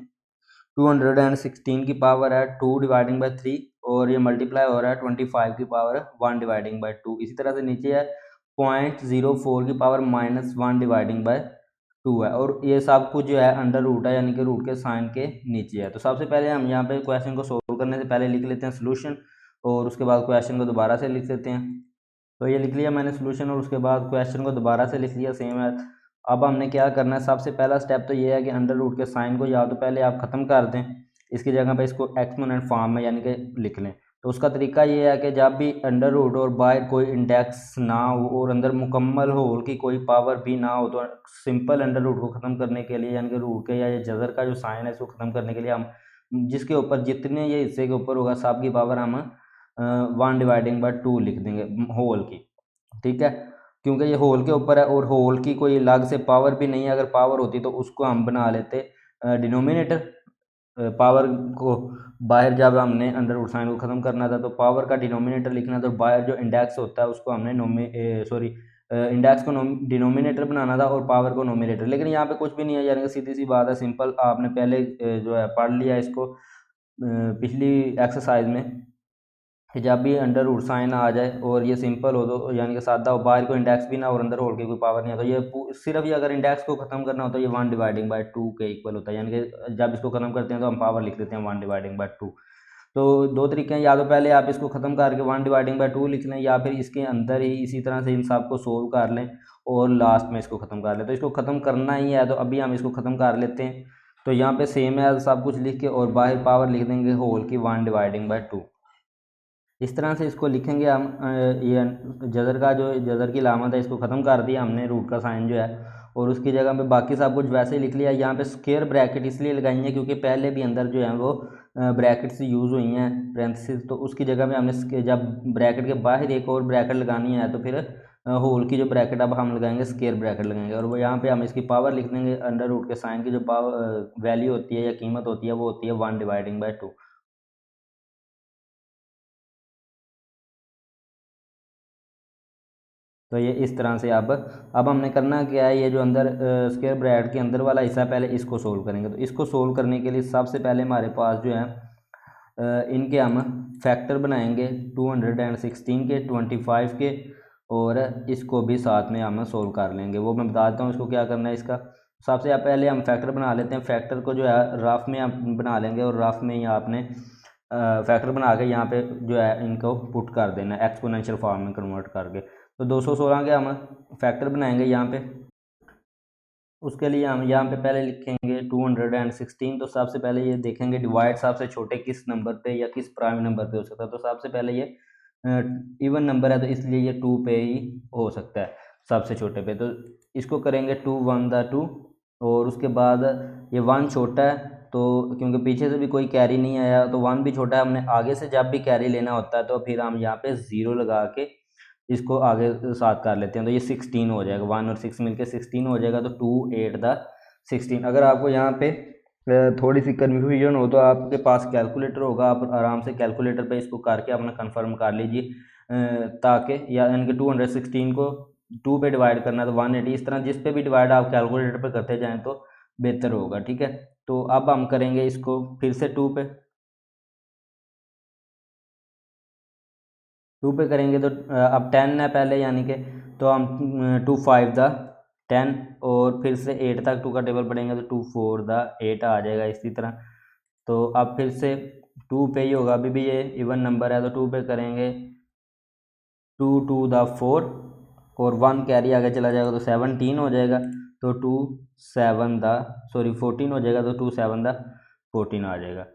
216 की पावर है 2/3 और ये मल्टीप्लाई हो रहा है 25 की पावर 1/2। इसी तरह से नीचे है 0.04 की पावर -1/2 है, और ये सब कुछ जो है अंडर रूट है, यानी कि रूट के साइन के नीचे है। तो सबसे पहले हम यहाँ पे क्वेश्चन को सोल्व करने से पहले लिख लेते हैं सोल्यूशन, और उसके बाद क्वेश्चन को दोबारा से लिख लेते हैं। तो ये लिख लिया मैंने सोल्यूशन, और उसके बाद क्वेश्चन को दोबारा से लिख लिया सेम है। अब हमने क्या करना है, सबसे पहला स्टेप तो ये है कि अंडर रूट के साइन को या तो पहले आप ख़त्म कर दें, इसकी जगह पे इसको एक्सपोनेंट फॉर्म में यानी कि लिख लें। तो उसका तरीका ये है कि जब भी अंडर रूट और बाहर कोई इंडेक्स ना हो और अंदर मुकम्मल होल की कोई पावर भी ना हो, तो सिंपल अंडर रूट को ख़त्म करने के लिए यानी कि रूट के या ये जज़र का जो साइन है इसको ख़त्म करने के लिए हम जिसके ऊपर जितने ये हिस्से के ऊपर होगा सब की पावर हम 1/2 लिख देंगे होल की। ठीक है, क्योंकि ये होल के ऊपर है और होल की कोई अलग से पावर भी नहीं है, अगर पावर होती तो उसको हम बना लेते डिनोमिनेटर। पावर को बाहर जब हमने अंडर रूट साइन को ख़त्म करना था तो पावर का डिनोमिनेटर लिखना था, तो बाहर जो इंडेक्स होता है उसको हमने इंडेक्स को डिनोमिनेटर बनाना था और पावर को नोमिनेटर। लेकिन यहाँ पे कुछ भी नहीं है, यानी कि सीधी सी बात है, सिंपल आपने पहले जो है पढ़ लिया इसको पिछली एक्सरसाइज में कि जब भी अंडर रूट साइन आ जाए और ये सिंपल हो तो यानी कि सादा हो, बाहर को इंडेक्स भी ना और अंदर होल की कोई पावर नहीं है, तो ये सिर्फ ये अगर इंडेक्स को खत्म करना हो तो ये 1/2 के इक्वल होता है, यानी कि जब इसको खत्म करते हैं तो हम पावर लिख देते हैं 1/2। तो दो तरीके हैं, या तो पहले आप इसको ख़त्म करके 1/2 लिख लें, या फिर इसके अंदर ही इसी तरह से इन सब को सोल्व कर लें और लास्ट में इसको ख़त्म कर लें। तो इसको ख़त्म करना ही है, तो अभी हम इसको ख़त्म कर लेते हैं। तो यहाँ पे सेम है सब कुछ लिख के और बाहर पावर लिख देंगे होल की 1/2। इस तरह से इसको लिखेंगे हम। ये जज़र का जो जज़र की लामत है इसको ख़त्म कर दिया हमने, रूट का साइन जो है, और उसकी जगह पे बाकी सब कुछ वैसे ही लिख लिया। यहाँ पे स्क्वायर ब्रैकेट इसलिए लगाई है क्योंकि पहले भी अंदर जो है वो ब्रैकेट्स यूज़ हुई हैं पैरेंथेसिस, तो उसकी जगह पे हमने जब ब्रैकेट के बाहर एक और ब्रैकेट लगानी है तो फिर होल की जो ब्रैकेट अब हम लगाएंगे स्क्वायर ब्रैकेट लगाएंगे, और वो यहाँ पे हम इसकी पावर लिख देंगे। अंडर रूट के साइन की जो पावर वैल्यू होती है या कीमत होती है वो होती है 1/2। तो ये इस तरह से अब हमने करना क्या है, ये जो अंदर स्क्वायर ब्रैकेट के अंदर वाला हिस्सा पहले इसको सोल्व करेंगे। तो इसको सोल्व करने के लिए सबसे पहले हमारे पास जो है इनके हम फैक्टर बनाएंगे 216 के, 25 के, और इसको भी साथ में हम सोल्व कर लेंगे। वो मैं बता देता हूँ इसको क्या करना है। इसका सबसे पहले हम फैक्टर बना लेते हैं। फैक्टर को जो है रफ में हम बना लेंगे और रफ में ही आपने फैक्टर बना के यहाँ पे जो है इनको पुट कर देना है एक्सपोनेंशियल फॉर्म में कन्वर्ट करके। तो 216 के हम फैक्टर बनाएंगे यहाँ पे। उसके लिए हम यहाँ पे पहले लिखेंगे 216। तो सबसे पहले ये देखेंगे डिवाइड सबसे छोटे किस नंबर पे या किस प्राइम नंबर पे हो सकता है। तो सबसे पहले ये इवन नंबर है तो इसलिए ये 2 पे ही हो सकता है सबसे छोटे पे। तो इसको करेंगे 2 1 दा 2, और उसके बाद ये 1 छोटा है तो क्योंकि पीछे से भी कोई कैरी नहीं आया तो 1 भी छोटा है। हमने आगे से जब भी कैरी लेना होता है तो फिर हम यहाँ पे 0 लगा के इसको आगे साथ कर लेते हैं, तो ये 16 हो जाएगा, 1 और 6 मिलके 16 हो जाएगा। तो 2 8 द 16। अगर आपको यहाँ पे थोड़ी सी कन्फ्यूजन हो तो आपके पास कैलकुलेटर होगा, आप आराम से कैलकुलेटर पे इसको करके अपना कंफर्म कर लीजिए, ताकि यानी कि 216 को 2 पे डिवाइड करना है तो 180, इस तरह जिस पे भी डिवाइड आप कैलकुलेटर पे करते जाएं तो बेहतर होगा, ठीक है। तो अब हम करेंगे इसको फिर से 2 पे करेंगे तो अब 10 है पहले, यानी कि तो हम 2 5 द 10 और फिर से 8 तक 2 का टेबल पढ़ेंगे तो 2 4 द 8 आ जाएगा इसी तरह। तो अब फिर से 2 पे ही होगा, अभी भी ये इवन नंबर है तो 2 पे करेंगे 2 2 द 4 और 1 कैरी आगे चला जाएगा तो 17 हो जाएगा। तो 2 7 द 14 हो जाएगा, तो 2 7 द 14 आ जाएगा।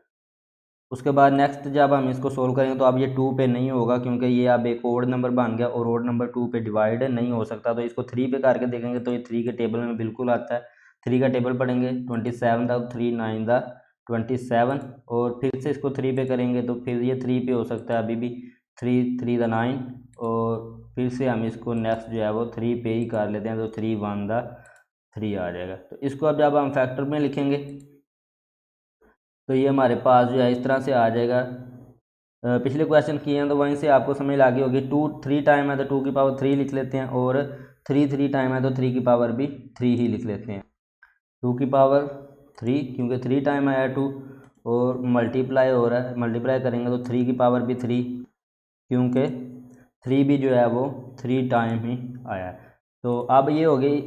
उसके बाद नेक्स्ट जब हम इसको सोल्व करेंगे तो अब ये 2 पे नहीं होगा, क्योंकि ये अब एक ओड नंबर बन गया और ओड नंबर 2 पे डिवाइड नहीं हो सकता। तो इसको 3 पे करके देखेंगे तो ये 3 के टेबल में बिल्कुल आता है। 3 का टेबल पढ़ेंगे 27 द 3 9 द 27 और फिर से इसको 3 पे करेंगे तो फिर ये 3 पे हो सकता है अभी भी, 3 3 द 9 और फिर से हम इसको नेक्स्ट जो है वो 3 पे ही कर लेते हैं तो 3 1 द 3 आ जाएगा। तो इसको अब जब हम फैक्टर में लिखेंगे तो ये हमारे पास जो है इस तरह से आ जाएगा। पिछले क्वेश्चन किए हैं तो वहीं से आपको समझ लगी होगी। 2 3 टाइम है तो 2 की पावर 3 लिख लेते हैं और 3 3 टाइम है तो 3 की पावर भी 3 ही लिख लेते हैं। 2 की पावर 3 क्योंकि 3 टाइम आया 2 और मल्टीप्लाई हो रहा है, मल्टीप्लाई करेंगे तो 3 की पावर भी 3 क्योंकि 3 भी जो है वो 3 टाइम ही आया है। तो अब ये हो गई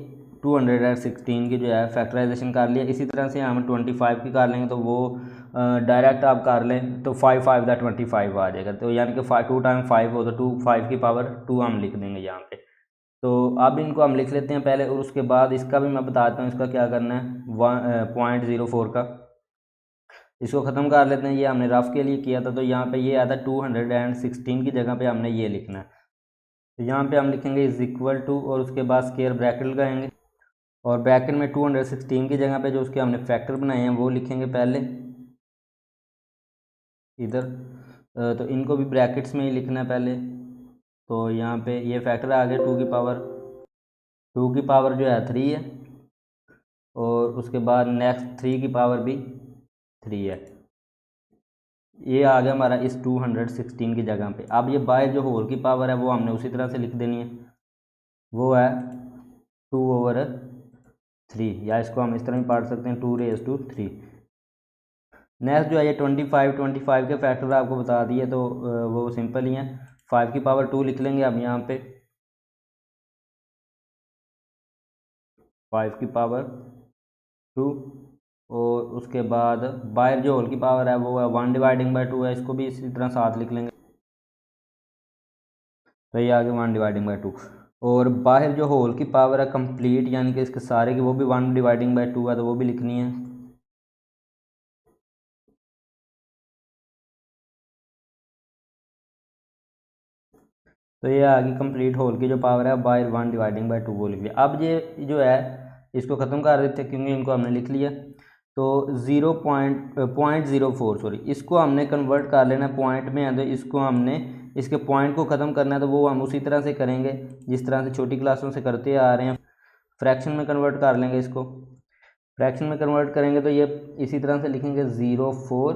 216 की जो है फैक्टराइजेशन कर लिया। इसी तरह से हम 25 की कर लेंगे तो वो डायरेक्ट आप कर लें तो 5 5 द 25 आ जाएगा। तो यानी कि 2 टाइम 5 हो तो 2 5 की पावर 2 हम लिख देंगे यहाँ पे। तो अब इनको हम लिख लेते हैं पहले और उसके बाद इसका भी मैं बताता हूँ इसका क्या करना है। 0.04 का इसको ख़त्म कर लेते हैं, ये हमने रफ के लिए किया था। तो यहाँ पे ये आया था 216 की जगह पे हमने ये लिखना है। तो यहाँ पे हम लिखेंगे इज इक्वल टू और उसके बाद स्क्वायर ब्रैकेट लगाएंगे और ब्रैकेट में 216 की जगह पे जो उसके हमने फैक्टर बनाए हैं वो लिखेंगे पहले इधर। तो इनको भी ब्रैकेट्स में ही लिखना है पहले। तो यहाँ पे ये फैक्टर आ गया 2 की पावर जो है 3 है और उसके बाद नेक्स्ट 3 की पावर भी 3 है। ये आ गया हमारा इस 216 की जगह पे। अब ये बाय जो होल की पावर है वो हमने उसी तरह से लिख देनी है, वो है 2/3 या इसको हम इस तरह भी पढ़ सकते हैं 2⁻3। नेक्स्ट जो है ये 25 के फैक्टर आपको बता दिए तो वो सिंपल ही हैं। 5 की पावर 2 लिख लेंगे अब यहाँ पे 5 की पावर 2 और उसके बाद बाहर जो होल की पावर है वो है 1/2 है, इसको भी इसी तरह साथ लिख लेंगे। तो ये आगे 1/2 और बाहर जो होल की पावर है कंप्लीट यानी कि इसके सारे की वो भी 1/2 है तो वो भी लिखनी है। तो ये आगे कंप्लीट होल की जो पावर है बाय 1/2 वो लिख लिया। अब ये जो है इसको ख़त्म कर देते हैं क्योंकि इनको हमने लिख लिया। तो 0.04 सॉरी इसको हमने कन्वर्ट कर लेना पॉइंट में है तो इसको हमने इसके पॉइंट को ख़त्म करना है तो वो हम उसी तरह से करेंगे जिस तरह से छोटी क्लासों से करते आ रहे हैं। फ्रैक्शन में कन्वर्ट कर लेंगे इसको। फ्रैक्शन में कन्वर्ट करेंगे तो ये इसी तरह से लिखेंगे 0.4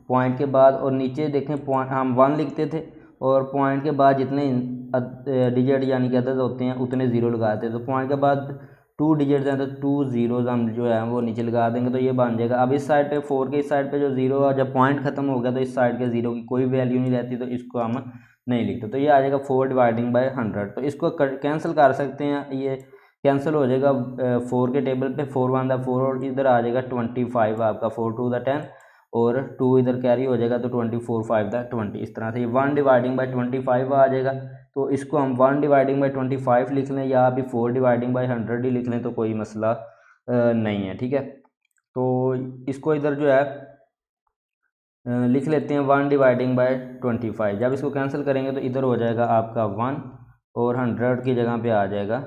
पॉइंट के बाद और नीचे देखें पॉइंट हम 1 लिखते थे और पॉइंट के बाद जितने डिजिट यानी कि अदद होते हैं उतने ज़ीरो लगाते हैं। तो पॉइंट के बाद 2 डिजिट्स हैं तो 2 ज़ीरोज़ हम जो है वो नीचे लगा देंगे तो ये बन जाएगा। अब इस साइड पे 4 के इस साइड पे जो ज़ीरो जब पॉइंट ख़त्म हो गया तो इस साइड के ज़ीरो की कोई वैल्यू नहीं रहती तो इसको हम नहीं लिखते। तो ये आ जाएगा 4/100। तो इसको कैंसिल कर सकते हैं, ये कैंसिल हो जाएगा 4 के टेबल पे 4 1 द 4 और इधर आ जाएगा 25 आपका 4 2 द 10 और 2 इधर कैरी हो जाएगा तो 24 5 द 20। इस तरह से ये 1/25 आ जाएगा। तो इसको हम 1/25 लिख लें या अभी 4/100 ही लिख लें तो कोई मसला नहीं है, ठीक है। तो इसको इधर जो है लिख लेते हैं 1/25। जब इसको कैंसिल करेंगे तो इधर हो जाएगा आपका 1 और 100 की जगह पे आ जाएगा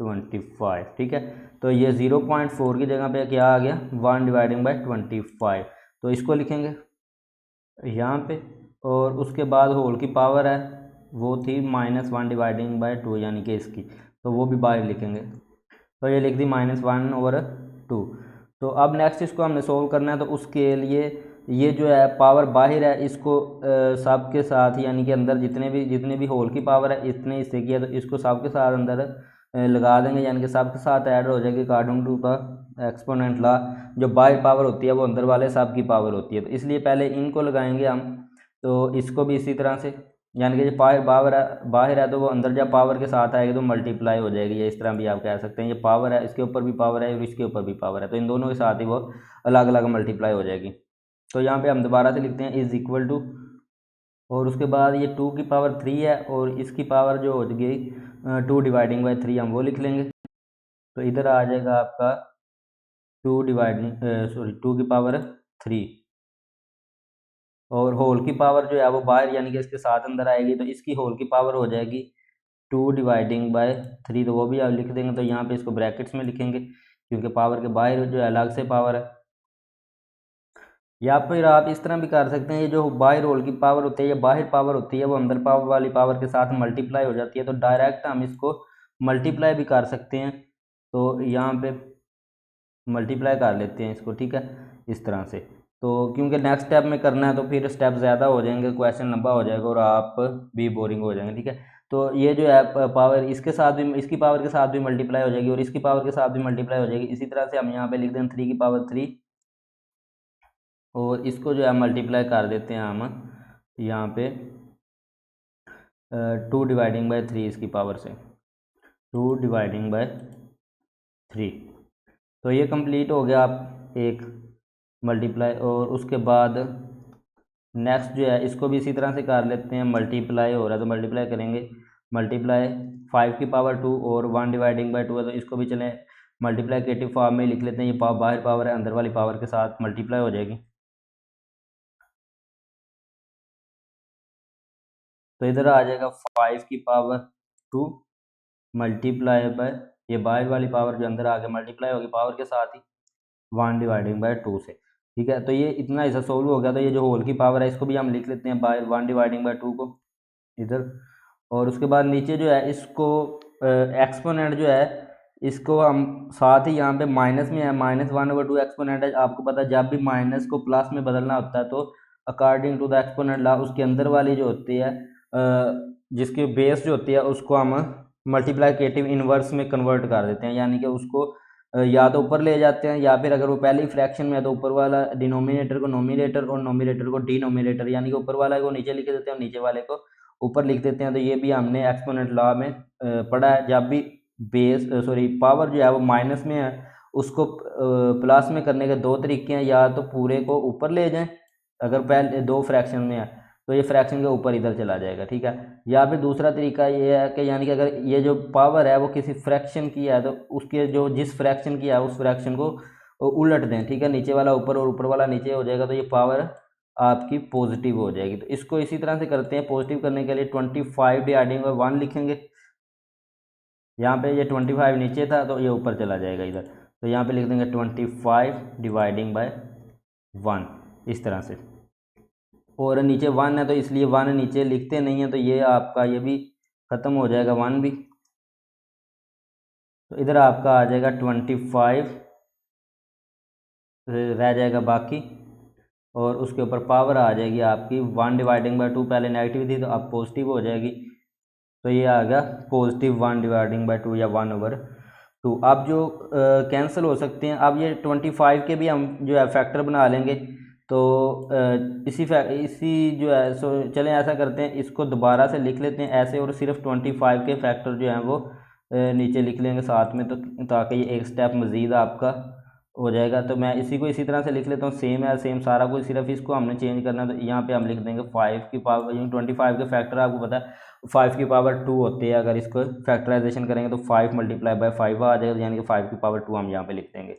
25, ठीक है। तो ये 0.4 की जगह पे क्या आ गया 1/25। तो इसको लिखेंगे यहाँ पे और उसके बाद होल की पावर है वो थी -1 डिवाइडिंग बाय 2 यानी कि इसकी, तो वो भी बाहर लिखेंगे। तो ये लिख दी -1/2। तो अब नेक्स्ट इसको हमने सोल्व करना है, तो उसके लिए ये जो है पावर बाहर है इसको सब के साथ यानी कि अंदर जितने भी होल की पावर है इतने हिस्से की है, तो इसको सब के साथ अंदर लगा देंगे, यानी कि सब के साथ ऐड हो जाएगी according to the exponent law. जो बाहर पावर होती है वो अंदर वाले सब की पावर होती है, तो इसलिए पहले इनको लगाएंगे हम। तो इसको भी इसी तरह से, यानी कि जो बाहर है तो वो अंदर जब पावर के साथ आएगी तो मल्टीप्लाई हो जाएगी, या इस तरह भी आप कह सकते हैं। ये पावर है, इसके ऊपर भी पावर है और इसके ऊपर भी पावर है, तो इन दोनों के साथ ही वो अलग अलग मल्टीप्लाई हो जाएगी। तो यहाँ पे हम दोबारा से लिखते हैं इज इक्वल टू, और उसके बाद ये 2 की पावर 3 है और इसकी पावर जो हो गई 2 डिवाइडिंग बाई 3 हम वो लिख लेंगे। तो इधर आ जाएगा आपका 2 की पावर 3, और होल की पावर जो है वो बाहर यानी कि इसके साथ अंदर आएगी, तो इसकी होल की पावर हो जाएगी 2 डिवाइडिंग बाय 3, तो वो भी आप लिख देंगे। तो यहाँ पे इसको ब्रैकेट्स में लिखेंगे क्योंकि पावर के बाहर जो है अलग से पावर है। या फिर आप इस तरह भी कर सकते हैं, ये जो बाहर होल की पावर होती है या बाहर पावर होती है वो अंदर पावर वाली पावर के साथ मल्टीप्लाई हो जाती है, तो डायरेक्ट हम इसको मल्टीप्लाई भी कर सकते हैं। तो यहाँ पे मल्टीप्लाई कर लेते हैं इसको, ठीक है, इस तरह से। तो क्योंकि नेक्स्ट स्टेप में करना है तो फिर स्टेप ज़्यादा हो जाएंगे, क्वेश्चन लंबा हो जाएगा और आप भी बोरिंग हो जाएंगे, ठीक है। तो ये जो है पावर इसके साथ भी, इसकी पावर के साथ भी मल्टीप्लाई हो जाएगी और इसकी पावर के साथ भी मल्टीप्लाई हो जाएगी। इसी तरह से हम यहाँ पे लिख दें 3 की पावर 3, और इसको जो है मल्टीप्लाई कर देते हैं हम यहाँ पे 2 डिवाइडिंग बाय 3 इसकी पावर से, 2 डिवाइडिंग बाय 3। तो ये कंप्लीट हो गया आप एक मल्टीप्लाई, और उसके बाद नेक्स्ट जो है इसको भी इसी तरह से कर लेते हैं। मल्टीप्लाई हो रहा है तो मल्टीप्लाई करेंगे, मल्टीप्लाई 5 की पावर 2 और 1 डिवाइडिंग बाय 2 है, तो इसको भी चलें मल्टीप्लाइकेटिव फॉर्म में लिख लेते हैं। ये बाहर पावर है अंदर वाली पावर के साथ मल्टीप्लाई हो जाएगी। तो इधर आ जाएगा 5 की पावर 2 मल्टीप्लाई बाय, ये बाहर वाली पावर जो अंदर आ गया मल्टीप्लाई होगी पावर के साथ ही 1 डिवाइडिंग बाय 2 से, ठीक है। तो ये इतना हिस्सा सोल्व हो गया। तो ये जो होल की पावर है इसको भी हम लिख लेते हैं बाहर 1 डिवाइडिंग बाय 2 को इधर, और उसके बाद नीचे जो है इसको एक्सपोनेंट जो है इसको हम साथ ही यहाँ पे माइनस में है, -1/2 एक्सपोनेंट है। आपको पता है जब भी माइनस को प्लस में बदलना होता है तो according to the exponent law उसके अंदर वाली जो होती है जिसकी बेस जो होती है उसको हम मल्टीप्लाइकेटिव इनवर्स में कन्वर्ट कर देते हैं, यानी कि उसको या तो ऊपर ले जाते हैं, या फिर अगर वो पहली फ्रैक्शन में है तो ऊपर वाला डिनोमिनेटर को नोमिनेटर और नोमिनेटर को डिनोमिनेटर, यानी कि ऊपर वाला को नीचे लिख देते हैं और नीचे वाले को ऊपर लिख देते हैं। तो ये भी हमने एक्सपोनेंट लॉ में पढ़ा है। जब भी पावर जो है वो माइनस में है उसको प्लस में करने के दो तरीके हैं, या तो पूरे को ऊपर ले जाएं अगर पहले दो फ्रैक्शन में है तो ये फ्रैक्शन के ऊपर इधर चला जाएगा, ठीक है। या फिर दूसरा तरीका ये है कि यानी कि अगर ये जो पावर है वो किसी फ्रैक्शन की है तो उसके जो जिस फ्रैक्शन की है उस फ्रैक्शन को उलट दें, ठीक है, नीचे वाला ऊपर और ऊपर वाला नीचे हो जाएगा, तो ये पावर आपकी पॉजिटिव हो जाएगी। तो इसको इसी तरह से करते हैं। पॉजिटिव करने के लिए 25 डिवाइडिंग बाय 1 लिखेंगे। यहाँ पे ये 25 नीचे था तो ये ऊपर चला जाएगा इधर, तो यहाँ पे लिख देंगे 25 डिवाइडिंग बाय 1 इस तरह से। और नीचे 1 है तो इसलिए 1 नीचे लिखते नहीं है, तो ये आपका ये भी ख़त्म हो जाएगा 1 भी। तो इधर आपका आ जाएगा 25 रह जाएगा बाकी, और उसके ऊपर पावर आ जाएगी आपकी 1 डिवाइडिंग बाय 2, पहले नेगेटिव थी तो अब पॉजिटिव हो जाएगी। तो ये आ गया पॉजिटिव 1 डिवाइडिंग बाय 2 या 1/2। अब जो कैंसिल हो सकते हैं। अब ये 25 के भी हम जो है फैक्टर बना लेंगे। तो इसी जो है चलें ऐसा करते हैं, इसको दोबारा से लिख लेते हैं ऐसे, और सिर्फ 25 के फैक्टर जो हैं वो नीचे लिख लेंगे साथ में, तो ताकि ये एक स्टेप मज़ीद आपका हो जाएगा। तो मैं इसी को इसी तरह से लिख लेता हूँ, सेम है सेम सारा कुछ, सिर्फ इसको हमने चेंज करना है। तो यहाँ पे हम लिख देंगे 5 की पावर, 25 के फैक्टर आपको पता है 5 की पावर 2 होते हैं। अगर इसको फैक्टराइजेशन करेंगे तो 5 मल्टीप्लाई बाय 5 आ जाएगा, यानी कि 5 की पावर 2 हम यहाँ पे लिख देंगे।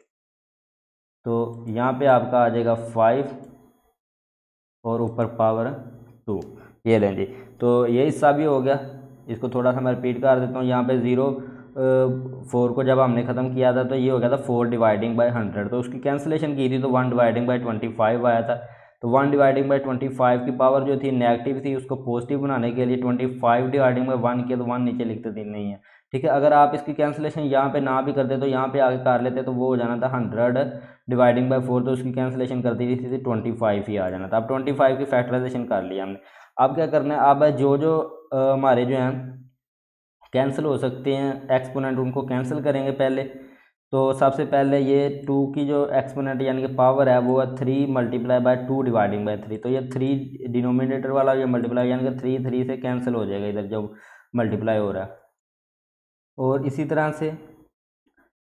तो यहाँ पे आपका आ जाएगा 5 और ऊपर पावर 2, ये लें जी। तो ये हिस्सा भी हो गया। इसको थोड़ा सा मैं रिपीट कर देता हूँ। यहाँ पे 4 को जब हमने ख़त्म किया था तो ये हो गया था 4 डिवाइडिंग बाय 100, तो उसकी कैंसिलेशन की थी तो 1 डिवाइडिंग बाय 25 आया था। तो 1 डिवाइडिंग बाई 25 की पावर जो थी नेगेटिव थी, उसको पॉजिटिव बनाने के लिए 25 डिवाइडिंग बाई 1 किया तो 1 नीचे लिखते थे नहीं है, ठीक है। अगर आप इसकी कैंसिलेशन यहाँ पे ना भी करते तो यहाँ पे आगे कर लेते तो वो हो जाना था 100 डिवाइडिंग बाई 4, तो उसकी कैंसिलेशन कर दी थी 25 ही आ जाना था। अब 25 की फैक्टराइजेशन कर लिया हमने। अब क्या करना है, अब जो हमारे जो हैं कैंसिल हो सकते हैं एक्सपोनेंट, उनको कैंसिल करेंगे पहले। तो सबसे पहले ये 2 की जो एक्सपोनेंट यानी कि पावर है वो है 3 मल्टीप्लाई बाय 2 डिवाइडिंग बाय 3, तो ये 3 डिनोमिनेटर वाला ये मल्टीप्लाई यानी कि 3 से कैंसिल हो जाएगा इधर जब मल्टीप्लाई हो रहा है। और इसी तरह से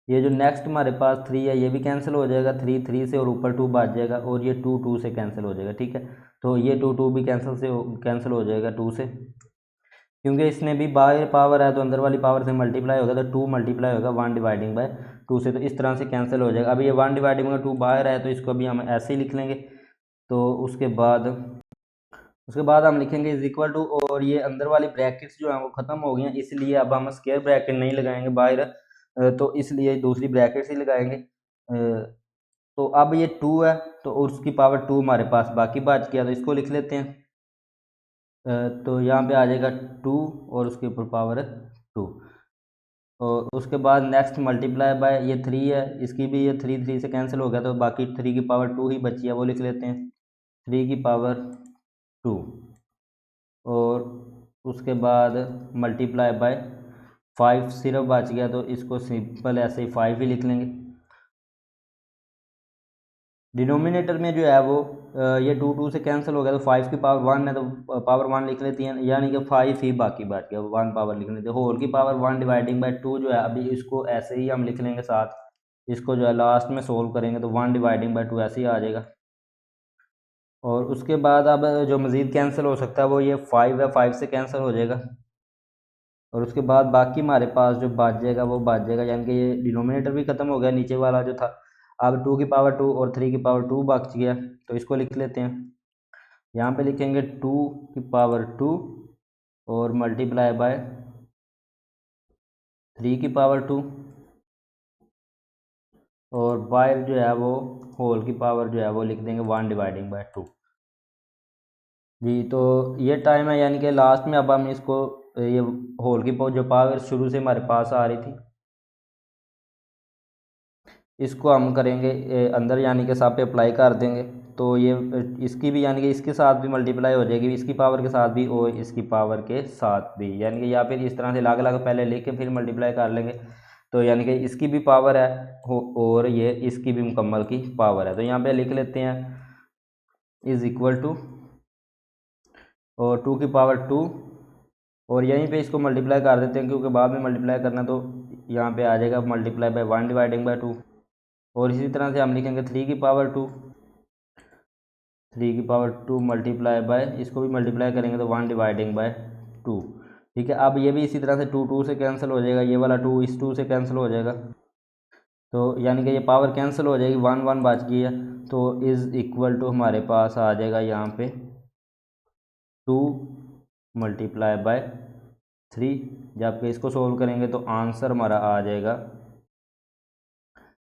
ये जो नेक्स्ट हमारे पास 3 है ये भी कैंसिल हो जाएगा 3 से, और ऊपर 2 बच जाएगा, और ये 2 से कैंसिल हो जाएगा, ठीक है। तो ये 2 भी कैंसिल हो जाएगा 2 से, क्योंकि इसने भी बाहर पावर है तो अंदर वाली पावर से मल्टीप्लाई होगा, तो 2 मल्टीप्लाई होगा 1 डिवाइडिंग बाय 2 से, तो इस तरह से कैंसिल हो जाएगा। अभी ये 1 डिवाइडिंग बाय 2 बाहर है तो इसको भी हम ऐसे ही लिख लेंगे। तो उसके बाद हम लिखेंगे इज इक्वल टू, और ये अंदर वाली ब्रैकेट्स जो हैं वो ख़त्म हो गई हैं, इसलिए अब हम स्क्वायर ब्रैकेट नहीं लगाएंगे बाहर, तो इसलिए दूसरी ब्रैकेट्स ही लगाएंगे। तो अब ये 2 है तो उसकी पावर 2 हमारे पास बाकी बच गया, तो इसको लिख लेते हैं। तो यहाँ पे आ जाएगा 2 और उसके ऊपर पावर है 2, और उसके बाद नेक्स्ट मल्टीप्लाई बाय ये 3 है, इसकी भी ये 3 से कैंसिल हो गया, तो बाकी 3 की पावर 2 ही बची है, वो लिख लेते हैं 3 की पावर 2, और उसके बाद मल्टीप्लाई बाय 5 सिर्फ बच गया, तो इसको सिंपल ऐसे ही 5 ही लिख लेंगे। डिनोमिनेटर में जो है वो ये 2 से कैंसिल हो गया, तो 5 की पावर 1 है तो पावर 1 लिख लेती हैं, यानी कि 5 ही बाकी बच गया, 1 पावर लिख लेते हैं। होल की पावर 1 डिवाइडिंग बाय 2 जो है अभी इसको ऐसे ही हम लिख लेंगे साथ, इसको जो है लास्ट में सोल्व करेंगे तो 1 डिवाइडिंग बाय 2 ऐसे ही आ जाएगा। और उसके बाद अब जो मज़ीद कैंसिल हो सकता है वो ये 5 है, 5 से कैंसिल हो जाएगा, और उसके बाद बाकी हमारे पास जो बच जाएगा वो बच जाएगा, यानी कि ये डिनोमिनेटर भी ख़त्म हो गया नीचे वाला जो था। अब 2 की पावर 2 और 3 की पावर 2 बच गया, तो इसको लिख लेते हैं। यहाँ पे लिखेंगे 2 की पावर 2 और मल्टीप्लाई बाय 3 की पावर 2, और बाय जो है वो होल की पावर जो है वो लिख देंगे 1 डिवाइडिंग बाय 2 जी। तो ये टाइम है, यानी कि लास्ट में अब हम इसको ये होल की जो पावर शुरू से हमारे पास आ रही थी इसको हम करेंगे अंदर, यानी कि सब पे अप्लाई कर देंगे, तो ये इसकी भी यानी कि इसके साथ भी मल्टीप्लाई हो जाएगी, इसकी पावर के साथ भी और इसकी पावर के साथ भी, यानी कि या फिर इस तरह से अलग अलग पहले लेके फिर मल्टीप्लाई कर लेंगे, तो यानी कि इसकी भी पावर है और ये इसकी भी मुकम्मल की पावर है। तो यहाँ पे लिख लेते हैं इज़ इक्वल टू, और 2 की पावर 2, और यहीं पे इसको मल्टीप्लाई कर देते हैं क्योंकि बाद में मल्टीप्लाई करना, तो यहाँ पे आ जाएगा मल्टीप्लाई बाय 1 डिवाइडिंग बाय 2, और इसी तरह से हम लिखेंगे 3 की पावर 2, 3 की पावर 2 मल्टीप्लाई बाय, इसको भी मल्टीप्लाई करेंगे तो 1 डिवाइडिंग बाय 2, ठीक है। अब ये भी इसी तरह से 2 से कैंसिल हो जाएगा, ये वाला 2 इस 2 से कैंसिल हो जाएगा, तो यानी कि ये पावर कैंसिल हो जाएगी, 1 बच गई है, तो इज़ इक्वल टू हमारे पास आ जाएगा यहाँ पे 2 मल्टीप्लाई बाय 3, जबकि इसको सोल्व करेंगे तो आंसर हमारा आ जाएगा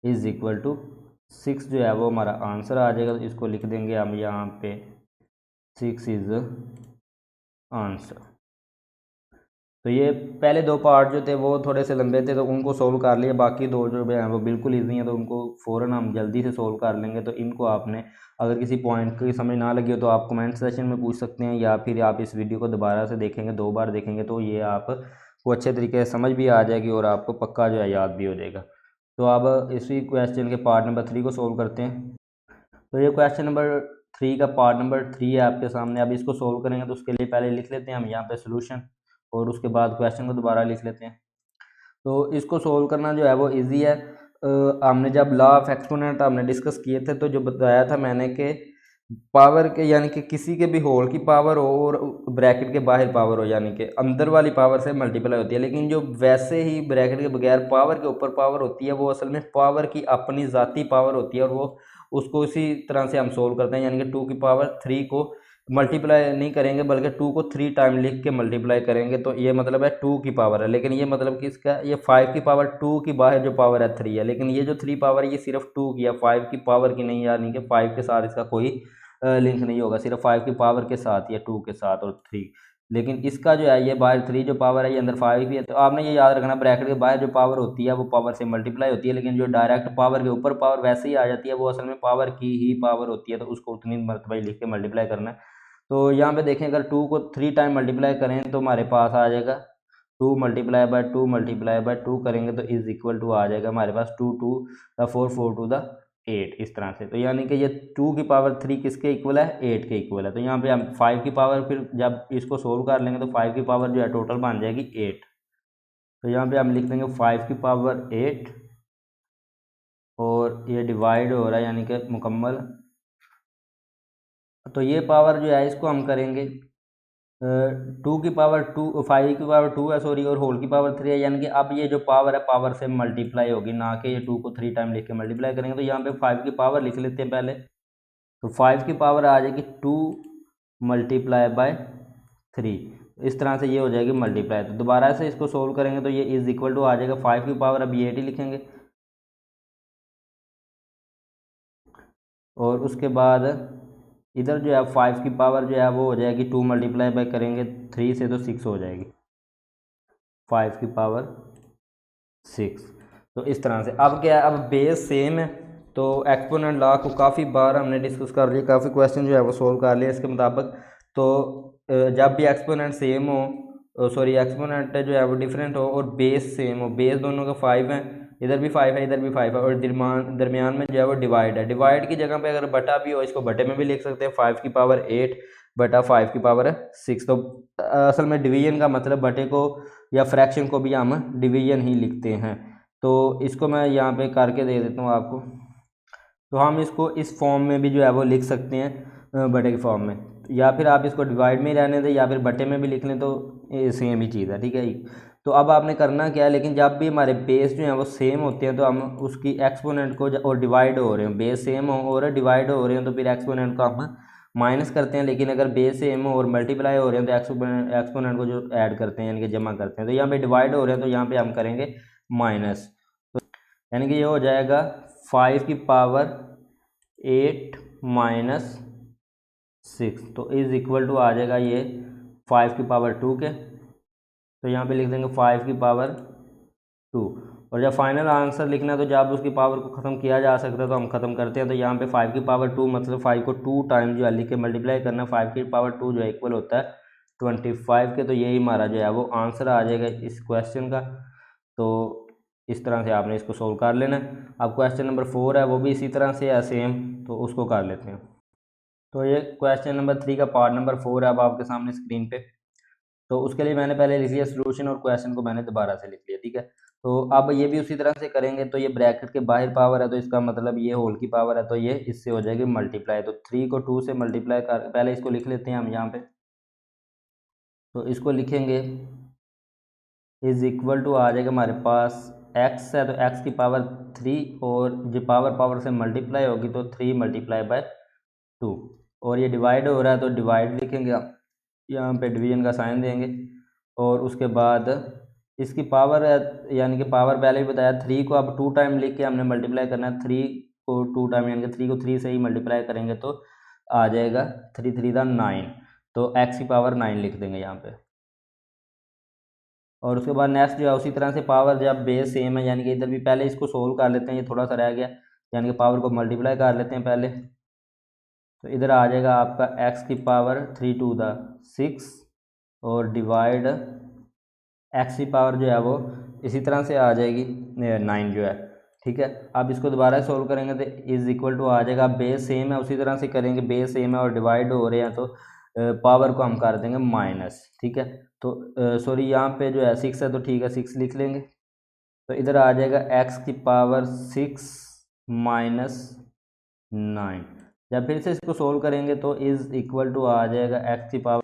इज़ इक्वल टू 6 जो है वो हमारा आंसर आ जाएगा, तो इसको लिख देंगे हम यहाँ पे 6 इज़ आंसर। तो ये पहले 2 पार्ट जो थे वो थोड़े से लंबे थे तो उनको सोल्व कर लिए, बाकी 2 जो हैं वो बिल्कुल ईजी हैं, तो उनको फ़ौरन हम जल्दी से सोल्व कर लेंगे। तो इनको आपने अगर किसी पॉइंट की समझ ना लगी हो तो आप कमेंट सेक्शन में पूछ सकते हैं, या फिर आप इस वीडियो को दोबारा से देखेंगे, 2 बार देखेंगे तो ये आपको अच्छे तरीके से समझ भी आ जाएगी और आपको पक्का जो है याद भी हो जाएगा। तो अब इसी क्वेश्चन के पार्ट नंबर 3 को सोल्व करते हैं। तो ये क्वेश्चन नंबर 3 का पार्ट नंबर 3 है आपके सामने। अब इसको सोल्व करेंगे तो उसके लिए पहले लिख लेते हैं हम यहाँ पे सोल्यूशन, और उसके बाद क्वेश्चन को दोबारा लिख लेते हैं। तो इसको सोल्व करना जो है वो इजी है। हमने जब लॉ ऑफ एक्सपोनेंट हमने डिस्कस किए थे तो जो बताया था मैंने कि पावर के यानी कि किसी के भी होल की पावर हो और ब्रैकेट के बाहर पावर हो, यानी कि अंदर वाली पावर से मल्टीप्लाई होती है, लेकिन जो वैसे ही ब्रैकेट के बगैर पावर के ऊपर पावर होती है वो असल में पावर की अपनी ज़ाती पावर होती है, और वो उसको इसी तरह से हम सोल्व करते हैं, यानी कि 2 की पावर 3 को मल्टीप्लाई नहीं करेंगे बल्कि 2 को 3 टाइम लिख के मल्टीप्लाई करेंगे, तो ये मतलब है 2 की पावर है, लेकिन ये मतलब कि इसका ये 5 की पावर 2 की बाहर जो पावर है 3 है, लेकिन ये जो 3 पावर है ये सिर्फ 2 की है, 5 की पावर की नहीं, यानी कि 5 के साथ इसका कोई लिंक नहीं होगा, सिर्फ 5 की पावर के साथ या 2 के साथ और 3। लेकिन इसका जो है ये बाहर 3 जो पावर है ये अंदर 5 भी है। तो आपने ये याद रखना ब्रैकेट के बाहर जो पावर होती है वो पावर से मल्टीप्लाई होती है, लेकिन जो डायरेक्ट पावर के ऊपर पावर वैसे ही आ जाती है वो असल में पावर की ही पावर होती है, तो उसको उतनी मरतबा ही लिख के मल्टीप्लाई करना है। तो यहाँ पे देखें अगर 2 को 3 टाइम मल्टीप्लाई करें तो हमारे पास आ जाएगा 2 मल्टीप्लाई बाय 2 मल्टीप्लाई बाय 2 करेंगे तो इज इक्वल टू आ जाएगा हमारे पास 2 टू द 4 4 टू द 8 इस तरह से। तो यानी कि ये 2 की पावर 3 किसके इक्वल है, 8 के इक्वल है। तो यहाँ पे हम 5 की पावर फिर जब इसको सोल्व कर लेंगे तो 5 की पावर जो है टोटल बन जाएगी 8। तो यहाँ पे हम लिख देंगे 5 की पावर 8 और ये डिवाइड हो रहा है यानी कि मुकम्मल। तो ये पावर जो है इसको हम करेंगे 2 की पावर 2 5 की पावर 2 है सॉरी, और होल की पावर 3 है, यानी कि अब ये जो पावर है पावर से मल्टीप्लाई होगी, ना कि ये 2 को 3 टाइम लिख के मल्टीप्लाई करेंगे। तो यहाँ पे 5 की पावर लिख लेते हैं पहले। तो 5 की पावर आ जाएगी 2 मल्टीप्लाई बाय 3, इस तरह से ये हो जाएगी मल्टीप्लाई। तो दोबारा से इसको सोल्व करेंगे तो ये इज इक्वल टू आ जाएगा 5 की पावर अभी 8 ही लिखेंगे, और उसके बाद इधर जो है 5 की पावर जो है वो हो जाएगी 2 मल्टीप्लाई बाय करेंगे 3 से तो 6 हो जाएगी 5 की पावर 6। तो इस तरह से अब क्या है, अब बेस सेम है तो एक्सपोनेंट लॉ को काफ़ी बार हमने डिस्कस कर लिया, काफ़ी क्वेश्चन जो है वो सोल्व कर लिया इसके मुताबिक। तो जब भी एक्सपोनेंट सेम हो सॉरी एक्सपोनेंट जो है वो डिफरेंट हो और बेस सेम हो, बेस दोनों का 5 है, इधर भी 5 है इधर भी 5 है, और दरमियान में जो है वो डिवाइड है। डिवाइड की जगह पे अगर बटा भी हो इसको बटे में भी लिख सकते हैं, 5 की पावर 8 बटा 5 की पावर 6। तो असल में डिवीजन का मतलब बटे को या फ्रैक्शन को भी हम डिवीजन ही लिखते हैं। तो इसको मैं यहाँ पे करके दे देता हूँ आपको। तो हम इसको इस फॉर्म में भी जो है वो लिख सकते हैं बटे के फॉर्म में, या फिर आप इसको डिवाइड में ही रहने दें या फिर बटे में भी लिख लें, तो सेम ही चीज़ है, ठीक है जी। तो अब आपने करना क्या है, लेकिन जब भी हमारे बेस जो हैं वो सेम होते हैं तो हम उसकी एक्सपोनेंट को और डिवाइड हो रहे हैं, बेस सेम हो और डिवाइड हो रहे हैं तो फिर एक्सपोनेंट को हम माइनस करते हैं। लेकिन अगर बेस सेम हो और मल्टीप्लाई हो रहे हैं तो एक्सपोनेंट को जो ऐड करते हैं यानी कि जमा करते हैं। तो यहाँ पे डिवाइड हो रहे हैं तो यहाँ पे हम करेंगे माइनस, तो यानी कि ये हो जाएगा 5 की पावर 8 माइनस 6, तो इज इक्वल टू आ जाएगा ये 5 की पावर 2 के। तो यहाँ पे लिख देंगे 5 की पावर 2, और जब फाइनल आंसर लिखना है तो जब उसकी पावर को ख़त्म किया जा सकता है तो हम ख़त्म करते हैं। तो यहाँ पे 5 की पावर 2 मतलब 5 को 2 टाइम जो है लिख के मल्टीप्लाई करना, 5 की पावर 2 जो है इक्वल होता है 25 के। तो यही हमारा जो है वो आंसर आ जाएगा इस क्वेश्चन का। तो इस तरह से आपने इसको सोल्व कर लेना है। अब क्वेश्चन नंबर 4 है वो भी इसी तरह से है सेम, तो उसको कर लेते हैं। तो ये क्वेश्चन नंबर 3 का पार्ट नंबर 4 है अब आपके सामने स्क्रीन पे। तो उसके लिए मैंने पहले लिख लिया सोल्यूशन और क्वेश्चन को मैंने दोबारा से लिख लिया, ठीक है। तो अब ये भी उसी तरह से करेंगे। तो ये ब्रैकेट के बाहर पावर है तो इसका मतलब ये होल की पावर है, तो ये इससे हो जाएगी मल्टीप्लाई। तो 3 को 2 से मल्टीप्लाई कर, पहले इसको लिख लेते हैं हम यहाँ पे। तो इसको लिखेंगे इज इक्वल टू आ जाएगा हमारे पास x है तो x की पावर 3 और जो पावर से मल्टीप्लाई होगी तो 3 मल्टीप्लाई बाय 2, और ये डिवाइड हो रहा है तो डिवाइड लिखेंगे हम, यहाँ पे डिवीजन का साइन देंगे। और उसके बाद इसकी पावर है यानी कि पावर पहले भी बताया 3 को अब 2 टाइम लिख के हमने मल्टीप्लाई करना है, 3 को 2 टाइम यानी कि 3 को 3 से ही मल्टीप्लाई करेंगे तो आ जाएगा 3 3 दा 9, तो x की पावर 9 लिख देंगे यहाँ पे। और उसके बाद नेक्स्ट जो है उसी तरह से पावर जब बेस सेम है यानी कि इधर भी पहले इसको सोल्व कर लेते हैं, ये थोड़ा सा रह गया, यानी कि पावर को मल्टीप्लाई कर लेते हैं पहले। तो इधर आ जाएगा आपका x की पावर 3 टू द 6 और डिवाइड x की पावर जो है वो इसी तरह से आ जाएगी 9 जो है, ठीक है। अब इसको दोबारा सोल्व करेंगे तो इज इक्वल टू आ जाएगा, बेस सेम है उसी तरह से करेंगे, बेस सेम है और डिवाइड हो रहे हैं तो पावर को हम कर देंगे माइनस, ठीक है। तो सॉरी यहाँ पे जो है 6 है तो ठीक है 6 लिख लेंगे। तो इधर आ जाएगा x की पावर 6 माइनस 9। जब फिर से इसको सोल्व करेंगे तो इज इक्वल टू आ जाएगा x की पावर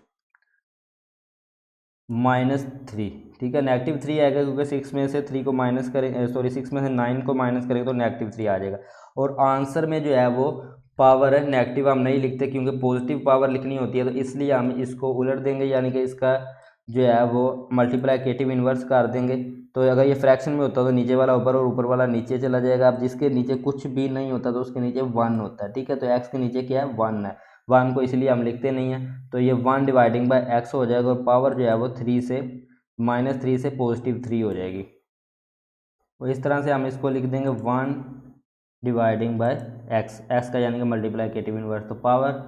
-3, ठीक है। -3 आएगा क्योंकि 6 में से 3 को माइनस करें सॉरी 6 में से 9 को माइनस करेंगे तो -3 आ जाएगा। और आंसर में जो है वो पावर है नेगेटिव हम नहीं लिखते क्योंकि पॉजिटिव पावर लिखनी होती है, तो इसलिए हम इसको उलट देंगे यानी कि इसका जो है वो मल्टीप्लिकेटिव इन्वर्स कर देंगे। तो अगर ये फ्रैक्शन में होता तो नीचे वाला ऊपर और ऊपर वाला नीचे चला जाएगा। अब जिसके नीचे कुछ भी नहीं होता तो उसके नीचे 1 होता है, ठीक है। तो x के नीचे क्या है 1 है, 1 को इसलिए हम लिखते नहीं हैं, तो ये 1 डिवाइडिंग बाय x हो जाएगा और पावर जो है वो -3 से +3 हो जाएगी। तो इस तरह से हम इसको लिख देंगे 1 डिवाइडिंग बाय x का यानी कि मल्टीप्लिकेटिव इनवर्स, तो पावर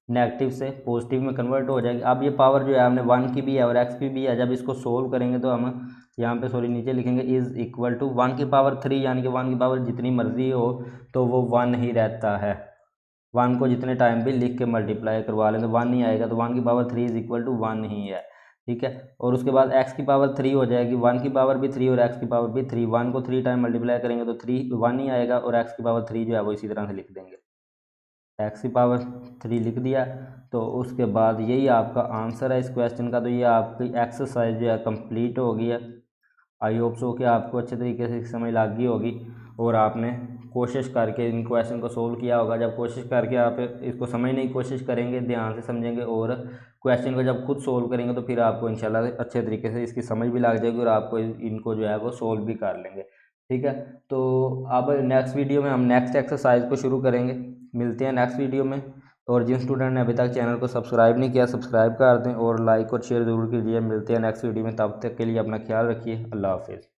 नेगेटिव से पॉजिटिव में कन्वर्ट हो जाएगी। अब ये पावर जो है हमने 1 की भी है और x की भी है, जब इसको सोल्व करेंगे तो हम यहाँ पे सॉरी नीचे लिखेंगे इज़ इक्वल टू 1 की पावर 3, यानी कि 1 की पावर जितनी मर्जी हो तो वो 1 ही रहता है। 1 को जितने टाइम भी लिख के मल्टीप्लाई करवा लें तो 1 नहीं आएगा, तो 1 की पावर 3 इज़ इक्वल टू 1 ही है, ठीक है। और उसके बाद x की पावर 3 हो जाएगी, 1 की पावर भी 3 और x की पावर भी 3, 1 को 3 टाइम मल्टीप्लाई करेंगे तो 1 ही आएगा और x की पावर 3 जो है वो इसी तरह से लिख देंगे, x की पावर 3 लिख दिया। तो उसके बाद यही आपका आंसर है इस क्वेश्चन का। तो ये आपकी एक्सरसाइज जो है कंप्लीट हो गई है। आई होप सो कि आपको अच्छे तरीके से समझ लग गई होगी और आपने कोशिश करके इन क्वेश्चन को सोल्व किया होगा। जब कोशिश करके आप इसको समझने की कोशिश करेंगे, ध्यान से समझेंगे और क्वेश्चन को जब खुद सोल्व करेंगे तो फिर आपको इंशाल्लाह अच्छे तरीके से इसकी समझ भी लग जाएगी और आपको इनको जो है वो सोल्व भी कर लेंगे, ठीक है। तो अब नेक्स्ट वीडियो में हम नेक्स्ट एक्सरसाइज को शुरू करेंगे। मिलते हैं नेक्स्ट वीडियो में। और जिन स्टूडेंट ने अभी तक चैनल को सब्सक्राइब नहीं किया, सब्सक्राइब कर दें और लाइक और शेयर ज़रूर कीजिए। मिलते हैं नेक्स्ट वीडियो में, तब तक के लिए अपना ख्याल रखिए। अल्लाह हाफिज़।